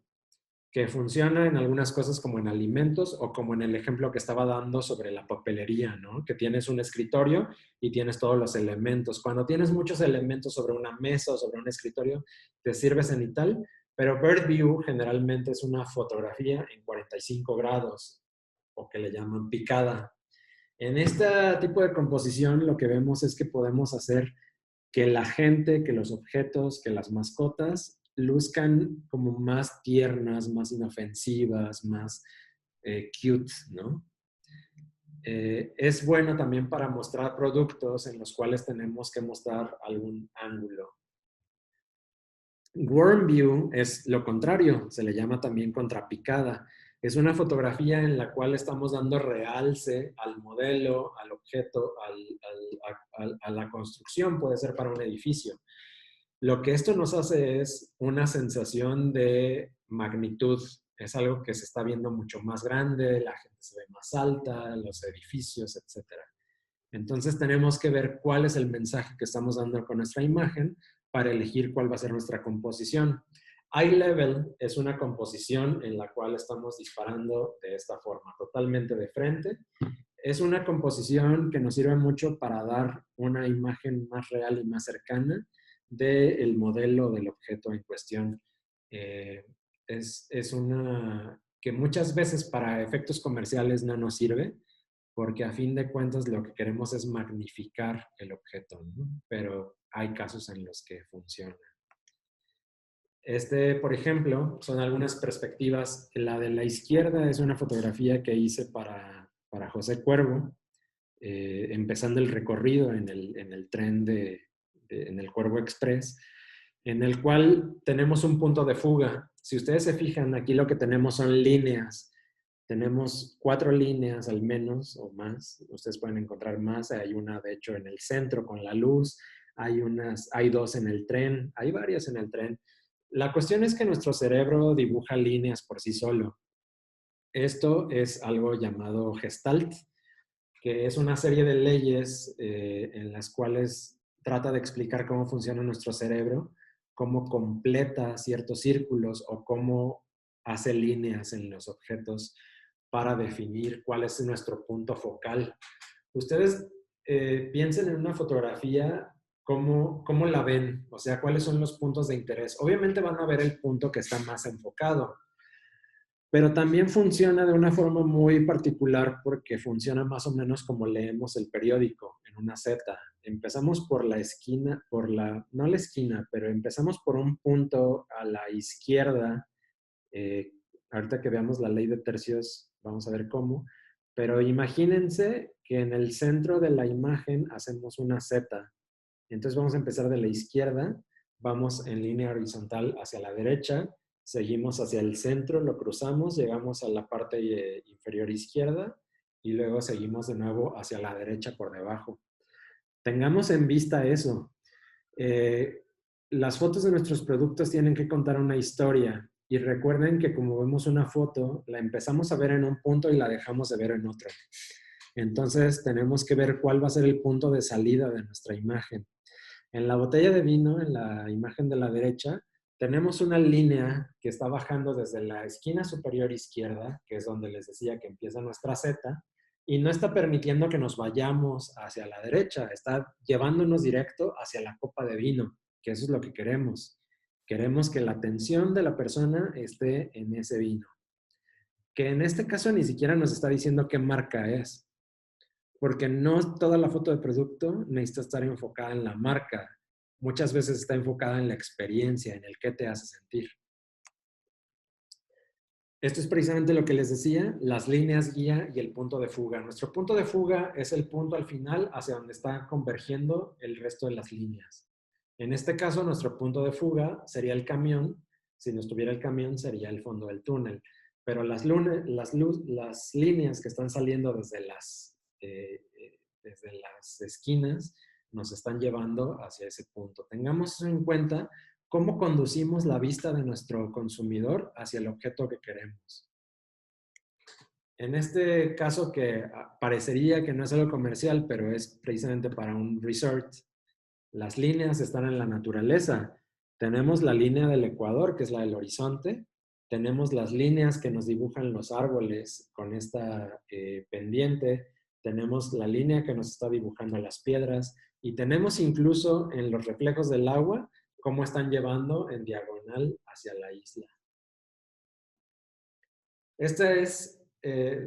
que funciona en algunas cosas como en alimentos o como en el ejemplo que estaba dando sobre la papelería, ¿no? Que tienes un escritorio y tienes todos los elementos. Cuando tienes muchos elementos sobre una mesa o sobre un escritorio, te sirve cenital, pero Bird View generalmente es una fotografía en 45 grados o que le llaman picada. En este tipo de composición lo que vemos es que podemos hacer que la gente, que los objetos, que las mascotas luzcan como más tiernas, más inofensivas, más cute, ¿no? Es bueno también para mostrar productos en los cuales tenemos que mostrar algún ángulo. Worm View es lo contrario, se le llama también contrapicada. Es una fotografía en la cual estamos dando realce al modelo, al objeto, a la construcción, puede ser para un edificio. Lo que esto nos hace es una sensación de magnitud. Es algo que se está viendo mucho más grande, la gente se ve más alta, los edificios, etc. Entonces tenemos que ver cuál es el mensaje que estamos dando con nuestra imagen para elegir cuál va a ser nuestra composición. Eye level es una composición en la cual estamos disparando de esta forma, totalmente de frente. Es una composición que nos sirve mucho para dar una imagen más real y más cercana del modelo del objeto en cuestión. Es una que muchas veces para efectos comerciales no nos sirve, porque a fin de cuentas lo que queremos es magnificar el objeto, ¿no? Pero hay casos en los que funciona. Por ejemplo, son algunas perspectivas. La de la izquierda es una fotografía que hice para José Cuervo, empezando el recorrido en el tren en el Cuervo Express, en el cual tenemos un punto de fuga. Si ustedes se fijan, aquí lo que tenemos son líneas. Tenemos 4 líneas al menos o más. Ustedes pueden encontrar más. Hay una, de hecho, en el centro con la luz. Hay 2 en el tren. Hay varias en el tren. La cuestión es que nuestro cerebro dibuja líneas por sí solo. Esto es algo llamado Gestalt, que es una serie de leyes en las cuales trata de explicar cómo funciona nuestro cerebro, cómo completa ciertos círculos o cómo hace líneas en los objetos para definir cuál es nuestro punto focal. Ustedes piensen en una fotografía, ¿cómo la ven? O sea, ¿cuáles son los puntos de interés? Obviamente van a ver el punto que está más enfocado, pero también funciona de una forma muy particular porque funciona más o menos como leemos el periódico en una Z. Empezamos por la esquina, no la esquina, pero empezamos por un punto a la izquierda. Ahorita que veamos la ley de tercios, vamos a ver cómo. Pero imagínense que en el centro de la imagen hacemos una Z. Entonces vamos a empezar de la izquierda, vamos en línea horizontal hacia la derecha, seguimos hacia el centro, lo cruzamos, llegamos a la parte inferior izquierda y luego seguimos de nuevo hacia la derecha por debajo. Tengamos en vista eso. Las fotos de nuestros productos tienen que contar una historia y recuerden que como vemos una foto, la empezamos a ver en un punto y la dejamos de ver en otro. Entonces tenemos que ver cuál va a ser el punto de salida de nuestra imagen. En la botella de vino, en la imagen de la derecha, tenemos una línea que está bajando desde la esquina superior izquierda, que es donde les decía que empieza nuestra Z, y no está permitiendo que nos vayamos hacia la derecha, está llevándonos directo hacia la copa de vino, que eso es lo que queremos. Queremos que la atención de la persona esté en ese vino, que en este caso ni siquiera nos está diciendo qué marca es, porque no toda la foto de producto necesita estar enfocada en la marca. Muchas veces está enfocada en la experiencia, en el qué te hace sentir. Esto es precisamente lo que les decía, las líneas guía y el punto de fuga. Nuestro punto de fuga es el punto al final hacia donde está convergiendo el resto de las líneas. En este caso, nuestro punto de fuga sería el camión. Si no estuviera el camión, sería el fondo del túnel. Pero las líneas que están saliendo desde las esquinas nos están llevando hacia ese punto. Tengamos eso en cuenta, cómo conducimos la vista de nuestro consumidor hacia el objeto que queremos. En este caso que parecería que no es algo comercial, pero es precisamente para un resort, las líneas están en la naturaleza. Tenemos la línea del ecuador, que es la del horizonte. tenemos las líneas que nos dibujan los árboles con esta pendiente, tenemos la línea que nos está dibujando las piedras y tenemos incluso en los reflejos del agua cómo están llevando en diagonal hacia la isla. Esta es,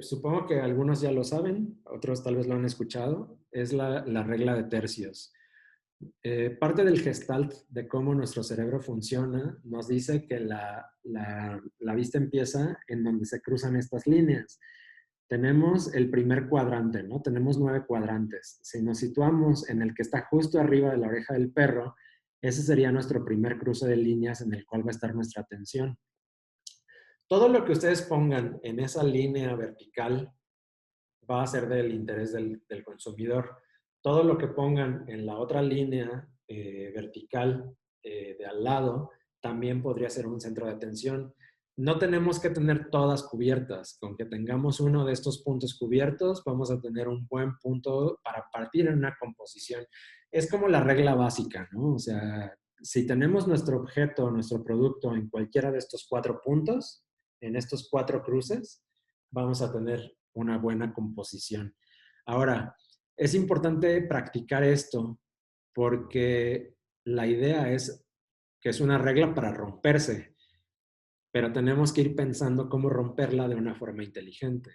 supongo que algunos ya lo saben, otros tal vez lo han escuchado, es la regla de tercios. Parte del gestalt de cómo nuestro cerebro funciona nos dice que la vista empieza en donde se cruzan estas líneas. Tenemos el primer cuadrante, ¿no? Tenemos 9 cuadrantes. Si nos situamos en el que está justo arriba de la oreja del perro, ese sería nuestro primer cruce de líneas en el cual va a estar nuestra atención. Todo lo que ustedes pongan en esa línea vertical va a ser del interés del consumidor. Todo lo que pongan en la otra línea vertical de al lado también podría ser un centro de atención. No tenemos que tener todas cubiertas. Con que tengamos uno de estos puntos cubiertos, vamos a tener un buen punto para partir en una composición. Es como la regla básica, ¿no? O sea, si tenemos nuestro objeto, nuestro producto en cualquiera de estos 4 puntos, en estos 4 cruces, vamos a tener una buena composición. Ahora, es importante practicar esto porque la idea es que es una regla para romperse, pero tenemos que ir pensando cómo romperla de una forma inteligente.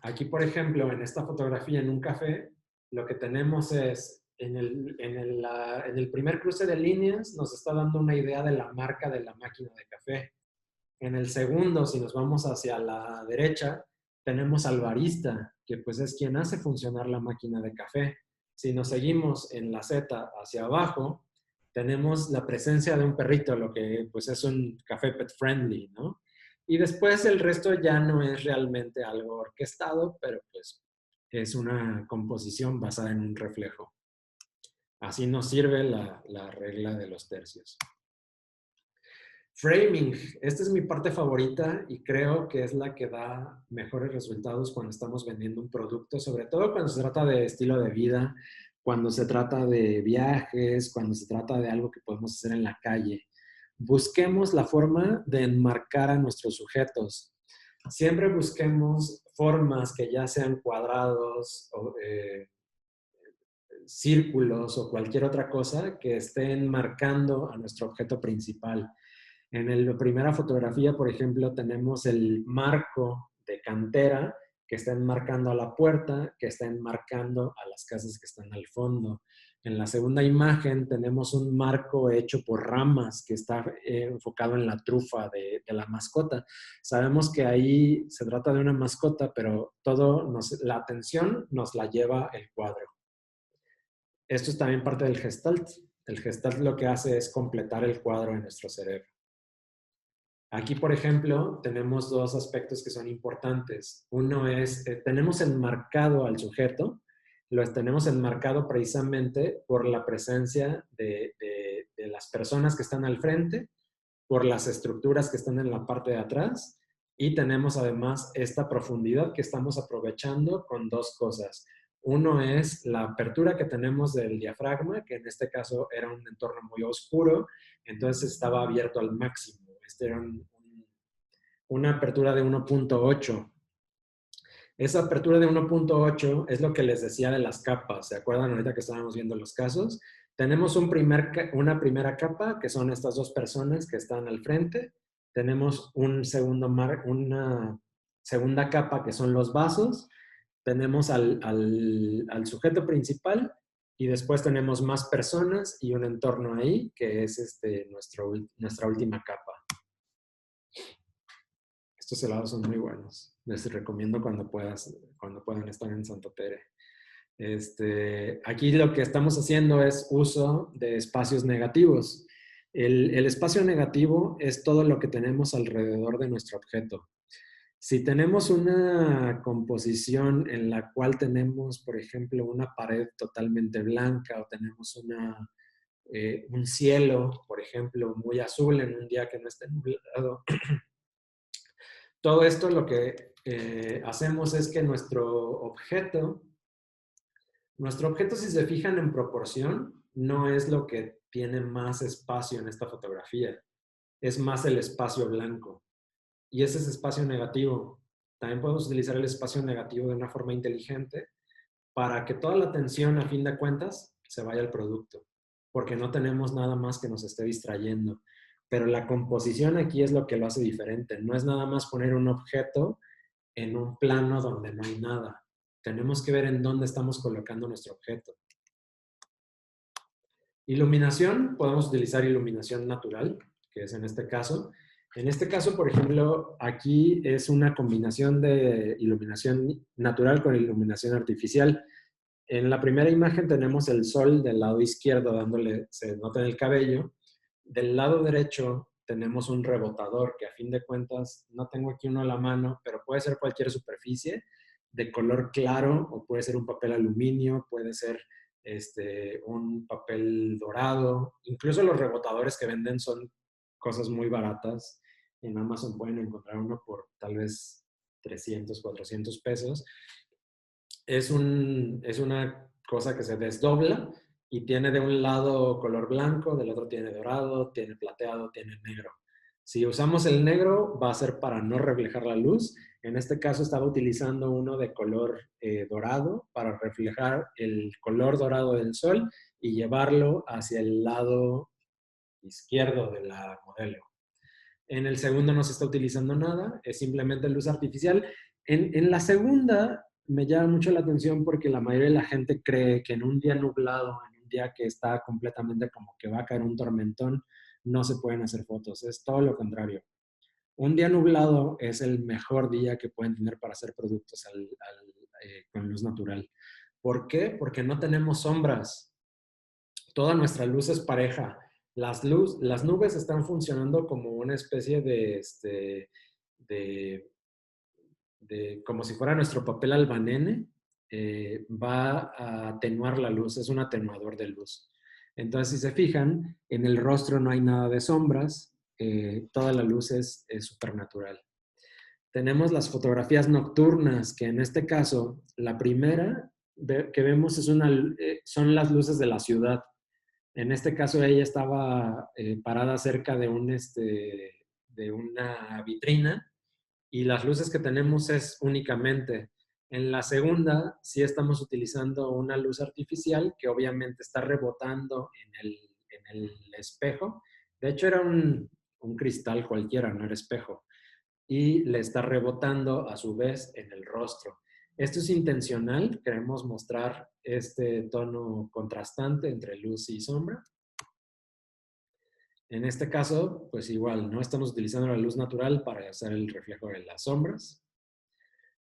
Aquí, por ejemplo, en esta fotografía en un café, lo que tenemos es, en el primer cruce de líneas, nos está dando una idea de la marca de la máquina de café. En el segundo, si nos vamos hacia la derecha, tenemos al barista, que pues es quien hace funcionar la máquina de café. Si nos seguimos en la Z hacia abajo, tenemos la presencia de un perrito, lo que pues es un café pet friendly, ¿no? Y después el resto ya no es realmente algo orquestado, pero pues es una composición basada en un reflejo. Así nos sirve la regla de los tercios. Framing, esta es mi parte favorita y creo que es la que da mejores resultados cuando estamos vendiendo un producto, sobre todo cuando se trata de estilo de vida, cuando se trata de viajes, cuando se trata de algo que podemos hacer en la calle. Busquemos la forma de enmarcar a nuestros sujetos. Siempre busquemos formas que ya sean cuadrados o círculos o cualquier otra cosa que estén marcando a nuestro objeto principal. En la primera fotografía, por ejemplo, tenemos el marco de cantera que está enmarcando a la puerta, que está enmarcando a las casas que están al fondo. En la segunda imagen tenemos un marco hecho por ramas que está enfocado en la trufa de la mascota. Sabemos que ahí se trata de una mascota, pero la atención nos la lleva el cuadro. Esto es también parte del Gestalt. El Gestalt lo que hace es completar el cuadro en nuestro cerebro. Aquí, por ejemplo, tenemos 2 aspectos que son importantes. Uno es, tenemos enmarcado al sujeto, lo tenemos enmarcado precisamente por la presencia de las personas que están al frente, por las estructuras que están en la parte de atrás, y tenemos además esta profundidad que estamos aprovechando con 2 cosas. Uno es la apertura que tenemos del diafragma, que en este caso era un entorno muy oscuro, entonces estaba abierto al máximo. Este era una apertura de 1.8. Esa apertura de 1.8 es lo que les decía de las capas. ¿Se acuerdan ahorita que estábamos viendo los casos? Tenemos una primera capa, que son estas 2 personas que están al frente. Tenemos una segunda capa, que son los vasos. Tenemos al sujeto principal y después tenemos más personas y un entorno ahí, que es nuestra última capa. Estos helados son muy buenos. Les recomiendo cuando puedan estar en Santa Tere. Aquí lo que estamos haciendo es uso de espacios negativos. El espacio negativo es todo lo que tenemos alrededor de nuestro objeto. Si tenemos una composición en la cual tenemos, por ejemplo, una pared totalmente blanca o tenemos un cielo, por ejemplo, muy azul en un día que no esté nublado, todo esto lo que hacemos es que nuestro objeto, si se fijan en proporción, no es lo que tiene más espacio en esta fotografía, es más el espacio blanco. y ese es espacio negativo. También podemos utilizar el espacio negativo de una forma inteligente para que toda la atención, a fin de cuentas, se vaya al producto, porque no tenemos nada más que nos esté distrayendo. Pero la composición aquí es lo que lo hace diferente. No es nada más poner un objeto en un plano donde no hay nada. Tenemos que ver en dónde estamos colocando nuestro objeto. Iluminación, podemos utilizar iluminación natural, que es en este caso. En este caso, por ejemplo, aquí es una combinación de iluminación natural con iluminación artificial. En la primera imagen tenemos el sol del lado izquierdo dándole, se nota en el cabello. Del lado derecho tenemos un rebotador que a fin de cuentas, no tengo aquí uno a la mano, pero puede ser cualquier superficie de color claro o puede ser un papel aluminio, puede ser un papel dorado. Incluso los rebotadores que venden son cosas muy baratas. En Amazon pueden encontrar uno por tal vez 300, 400 pesos. Es una cosa que se desdobla y tiene de un lado color blanco, del otro tiene dorado, tiene plateado, tiene negro. Si usamos el negro va a ser para no reflejar la luz. En este caso estaba utilizando uno de color dorado para reflejar el color dorado del sol y llevarlo hacia el lado izquierdo de la modelo. En el segundo no se está utilizando nada, es simplemente luz artificial. En la segunda me llama mucho la atención porque la mayoría de la gente cree que en un día nublado, en un día que está completamente como que va a caer un tormentón, no se pueden hacer fotos. Es todo lo contrario. Un día nublado es el mejor día que pueden tener para hacer productos con luz natural. ¿Por qué? Porque no tenemos sombras. Toda nuestra luz es pareja. Las nubes están funcionando como una especie de, como si fuera nuestro papel albanene, va a atenuar la luz, es un atenuador de luz. Entonces, si se fijan, en el rostro no hay nada de sombras, toda la luz es supernatural. Tenemos las fotografías nocturnas, que en este caso, la primera que vemos son las luces de la ciudad. En este caso, ella estaba parada cerca de una vitrina y las luces que tenemos es únicamente. En la segunda, sí estamos utilizando una luz artificial que obviamente está rebotando en el espejo. De hecho, era un cristal cualquiera, no era espejo. Y le está rebotando a su vez en el rostro. Esto es intencional, queremos mostrar este tono contrastante entre luz y sombra. En este caso, pues igual, no estamos utilizando la luz natural para hacer el reflejo de las sombras.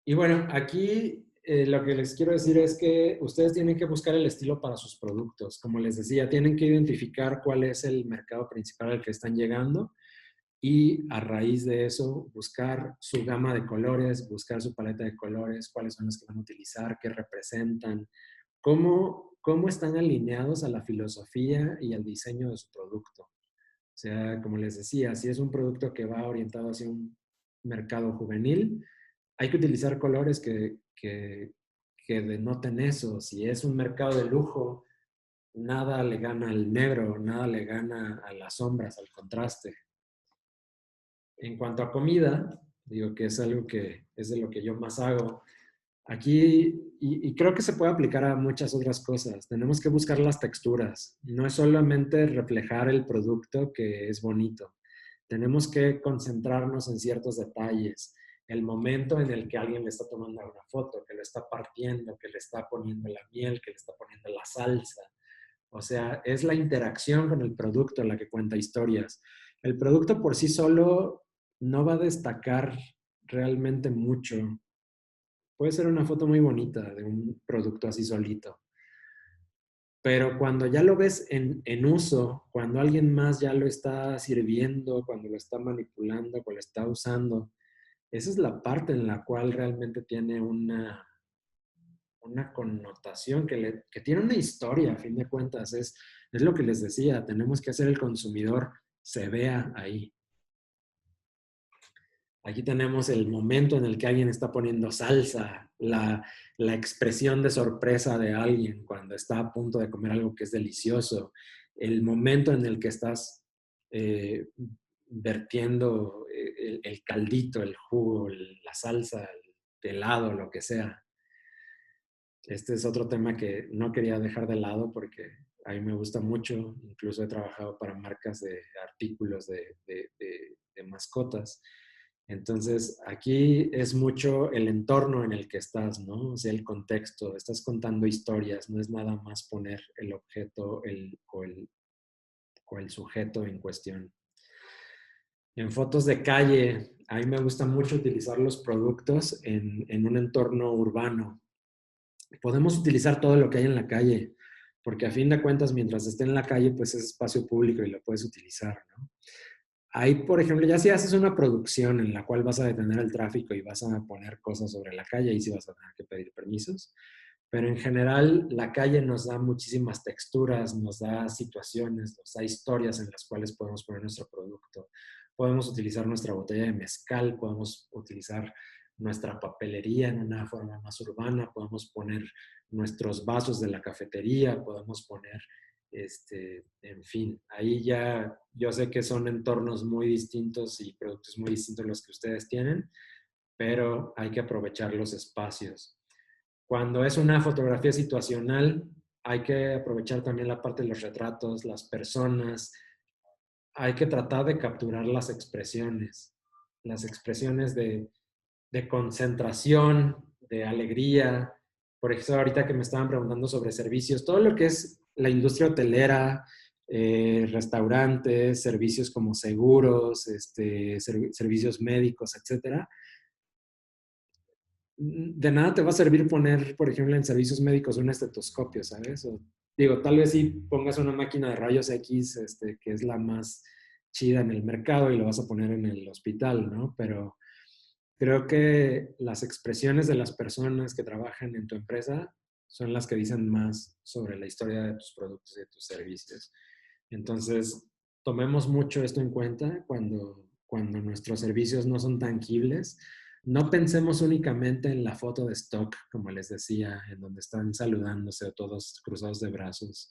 Y bueno, aquí lo que les quiero decir es que ustedes tienen que buscar el estilo para sus productos. Como les decía, tienen que identificar cuál es el mercado principal al que están llegando y a raíz de eso buscar su gama de colores, buscar su paleta de colores, cuáles son los que van a utilizar, qué representan, cómo están alineados a la filosofía y al diseño de su producto. O sea, como les decía, si es un producto que va orientado hacia un mercado juvenil, hay que utilizar colores que denoten eso. Si es un mercado de lujo, nada le gana al negro, nada le gana a las sombras, al contraste. En cuanto a comida, digo que es algo que es de lo que yo más hago. Aquí, y creo que se puede aplicar a muchas otras cosas, tenemos que buscar las texturas. No es solamente reflejar el producto que es bonito. Tenemos que concentrarnos en ciertos detalles. El momento en el que alguien le está tomando una foto, que lo está partiendo, que le está poniendo la miel, que le está poniendo la salsa. O sea, es la interacción con el producto la que cuenta historias. El producto por sí solo no va a destacar realmente mucho. Puede ser una foto muy bonita de un producto así solito. Pero cuando ya lo ves en uso, cuando alguien más ya lo está sirviendo, cuando lo está manipulando, cuando lo está usando, esa es la parte en la cual realmente tiene una connotación, que tiene una historia, a fin de cuentas. Es lo que les decía, tenemos que hacer el consumidor se vea ahí. Aquí tenemos el momento en el que alguien está poniendo salsa, la expresión de sorpresa de alguien cuando está a punto de comer algo que es delicioso, el momento en el que estás vertiendo el caldito, el jugo, la salsa, el helado, lo que sea. Este es otro tema que no quería dejar de lado porque a mí me gusta mucho. Incluso he trabajado para marcas de artículos de mascotas. Entonces, aquí es mucho el entorno en el que estás, ¿no? O sea, el contexto. Estás contando historias, no es nada más poner el objeto o el sujeto en cuestión. En fotos de calle, a mí me gusta mucho utilizar los productos en un entorno urbano. Podemos utilizar todo lo que hay en la calle, porque a fin de cuentas, mientras esté en la calle, pues es espacio público y lo puedes utilizar, ¿no? Ahí, por ejemplo, ya si haces una producción en la cual vas a detener el tráfico y vas a poner cosas sobre la calle, ahí sí vas a tener que pedir permisos. Pero en general, la calle nos da muchísimas texturas, nos da situaciones, nos da historias en las cuales podemos poner nuestro producto. Podemos utilizar nuestra botella de mezcal, podemos utilizar nuestra papelería en una forma más urbana, podemos poner nuestros vasos de la cafetería, podemos poner, en fin, ahí ya yo sé que son entornos muy distintos y productos muy distintos los que ustedes tienen, pero hay que aprovechar los espacios. Cuando es una fotografía situacional, hay que aprovechar también la parte de los retratos, las personas. Hay que tratar de capturar las expresiones de concentración, de alegría. Por ejemplo, ahorita que me estaban preguntando sobre servicios, todo lo que es la industria hotelera, restaurantes, servicios como seguros, servicios médicos, etcétera. De nada te va a servir poner, por ejemplo, en servicios médicos un estetoscopio, ¿sabes? O, digo, tal vez sí pongas una máquina de rayos X, que es la más chida en el mercado y lo vas a poner en el hospital, ¿no? Pero creo que las expresiones de las personas que trabajan en tu empresa son las que dicen más sobre la historia de tus productos y de tus servicios. Entonces, tomemos mucho esto en cuenta cuando nuestros servicios no son tangibles. No pensemos únicamente en la foto de stock, como les decía, en donde están saludándose o todos cruzados de brazos.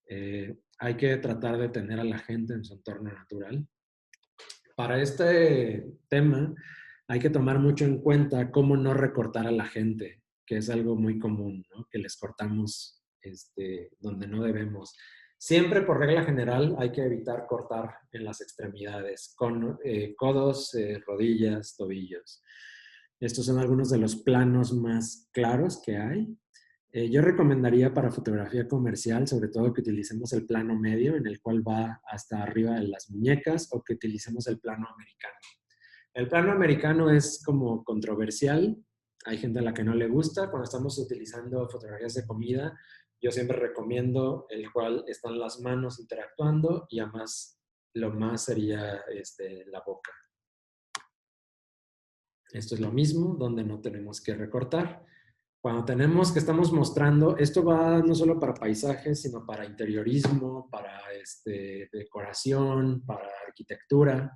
Hay que tratar de tener a la gente en su entorno natural. Para este tema, hay que tomar mucho en cuenta cómo no recortar a la gente, que es algo muy común, ¿no? Que les cortamos donde no debemos. Siempre, por regla general, hay que evitar cortar en las extremidades, con codos, rodillas, tobillos. Estos son algunos de los planos más claros que hay. Yo recomendaría para fotografía comercial, sobre todo que utilicemos el plano medio, en el cual va hasta arriba de las muñecas, o que utilicemos el plano americano. El plano americano es como controversial. Hay gente a la que no le gusta. Cuando estamos utilizando fotografías de comida, yo siempre recomiendo el cual están las manos interactuando y además lo más sería la boca. Esto es lo mismo, donde no tenemos que recortar. Cuando tenemos que estamos mostrando, esto va no solo para paisajes, sino para interiorismo, para decoración, para arquitectura.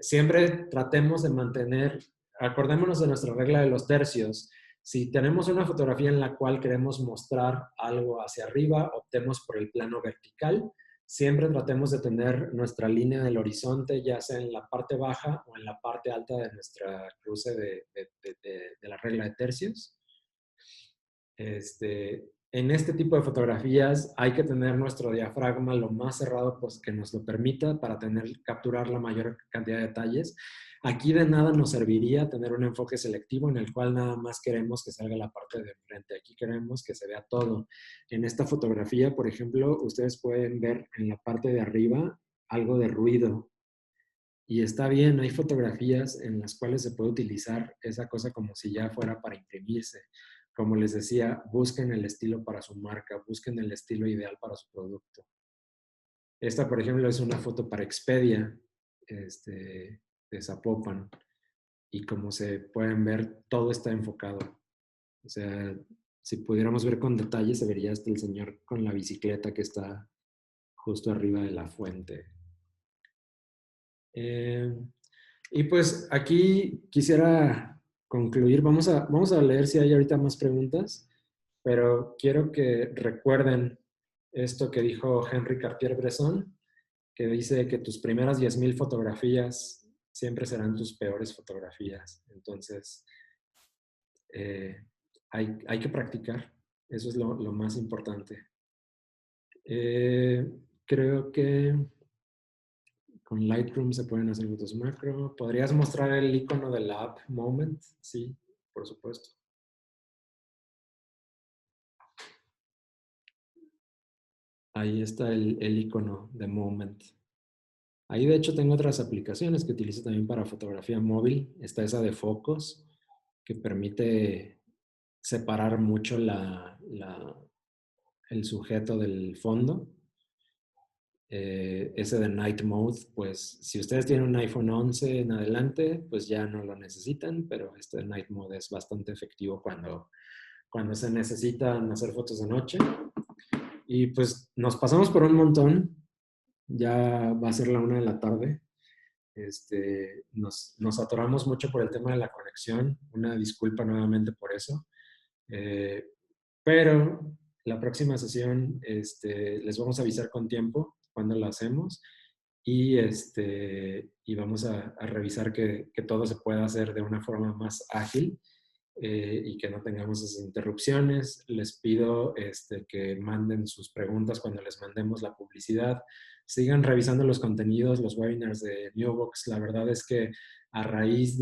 Siempre tratemos de mantener, acordémonos de nuestra regla de los tercios. Si tenemos una fotografía en la cual queremos mostrar algo hacia arriba, optemos por el plano vertical. Siempre tratemos de tener nuestra línea del horizonte, ya sea en la parte baja o en la parte alta de nuestra cruce de la regla de tercios. En este tipo de fotografías hay que tener nuestro diafragma lo más cerrado pues, que nos lo permita para capturar la mayor cantidad de detalles. Aquí de nada nos serviría tener un enfoque selectivo en el cual nada más queremos que salga la parte de enfrente. Aquí queremos que se vea todo. En esta fotografía, por ejemplo, ustedes pueden ver en la parte de arriba algo de ruido. Y está bien, hay fotografías en las cuales se puede utilizar esa cosa como si ya fuera para imprimirse. Como les decía, busquen el estilo para su marca, busquen el estilo ideal para su producto. Esta, por ejemplo, es una foto para Expedia, de Zapopan. Y como se pueden ver, todo está enfocado. O sea, si pudiéramos ver con detalle, se vería hasta el señor con la bicicleta que está justo arriba de la fuente. Y pues aquí quisiera concluir. Vamos a leer si hay ahorita más preguntas, pero quiero que recuerden esto que dijo Henri Cartier-Bresson, que dice que tus primeras 10,000 fotografías siempre serán tus peores fotografías. Entonces, hay que practicar. Eso es lo más importante. Creo que con Lightroom se pueden hacer fotos macro. ¿Podrías mostrar el icono de la app Moment? Sí, por supuesto. Ahí está el icono de Moment. Ahí de hecho tengo otras aplicaciones que utilizo también para fotografía móvil. Está esa de focos que permite separar mucho el sujeto del fondo. Ese de Night Mode, pues si ustedes tienen un iPhone 11 en adelante, pues ya no lo necesitan, pero este de Night Mode es bastante efectivo cuando se necesitan hacer fotos de noche. Y pues nos pasamos por un montón. Ya va a ser la 1 de la tarde. Nos atoramos mucho por el tema de la conexión. Una disculpa nuevamente por eso. Pero la próxima sesión les vamos a avisar con tiempo cuando la hacemos y vamos a revisar que todo se pueda hacer de una forma más ágil y que no tengamos esas interrupciones. Les pido que manden sus preguntas cuando les mandemos la publicidad. Sigan revisando los contenidos, los webinars de Newbox. La verdad es que a raíz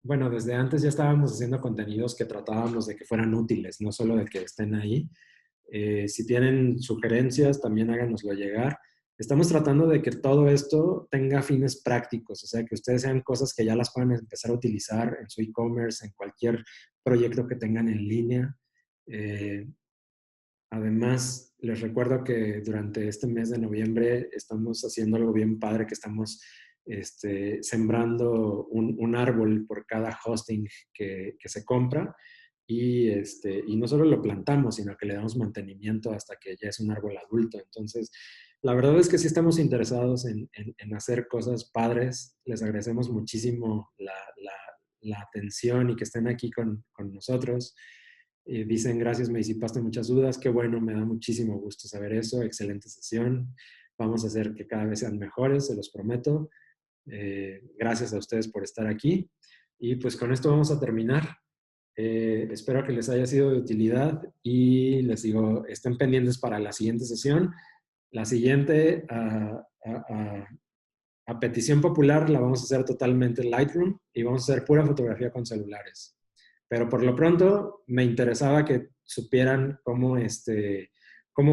bueno, desde antes ya estábamos haciendo contenidos que tratábamos de que fueran útiles, no solo de que estén ahí. Si tienen sugerencias, también háganoslo llegar. Estamos tratando de que todo esto tenga fines prácticos, o sea, que ustedes sean cosas que ya las puedan empezar a utilizar en su e-commerce, en cualquier proyecto que tengan en línea. Además, les recuerdo que durante este mes de noviembre estamos haciendo algo bien padre, que estamos sembrando un árbol por cada hosting que se compra y no solo lo plantamos, sino que le damos mantenimiento hasta que ya es un árbol adulto. Entonces, la verdad es que sí estamos interesados en hacer cosas padres. Les agradecemos muchísimo la atención y que estén aquí con nosotros. Dicen, gracias, me disipaste muchas dudas. Qué bueno, me da muchísimo gusto saber eso. Excelente sesión. Vamos a hacer que cada vez sean mejores, se los prometo. Gracias a ustedes por estar aquí. Y pues con esto vamos a terminar. Espero que les haya sido de utilidad y les digo, estén pendientes para la siguiente sesión. La siguiente, a petición popular, la vamos a hacer totalmente en Lightroom y vamos a hacer pura fotografía con celulares. Pero por lo pronto me interesaba que supieran cómo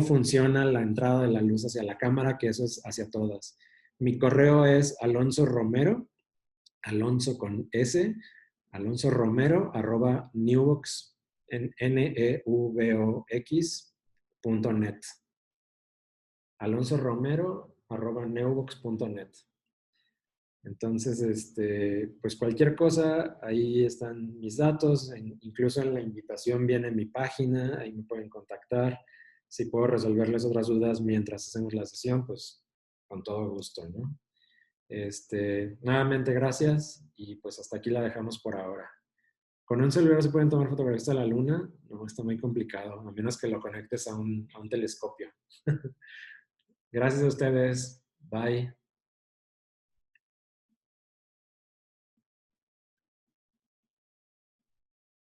funciona la entrada de la luz hacia la cámara, que eso es hacia todas. Mi correo es Alonso Romero, Alonso con S, Alonso Romero, @newbox, neuvox.net. Alonso Romero, @neuvox.net. Entonces, pues cualquier cosa, ahí están mis datos, incluso en la invitación viene mi página, ahí me pueden contactar. Si puedo resolverles otras dudas mientras hacemos la sesión, pues con todo gusto, ¿no? Nuevamente gracias y pues hasta aquí la dejamos por ahora. ¿Con un celular se pueden tomar fotografías a la luna? No, está muy complicado, a menos que lo conectes a un telescopio. Gracias a ustedes. Bye.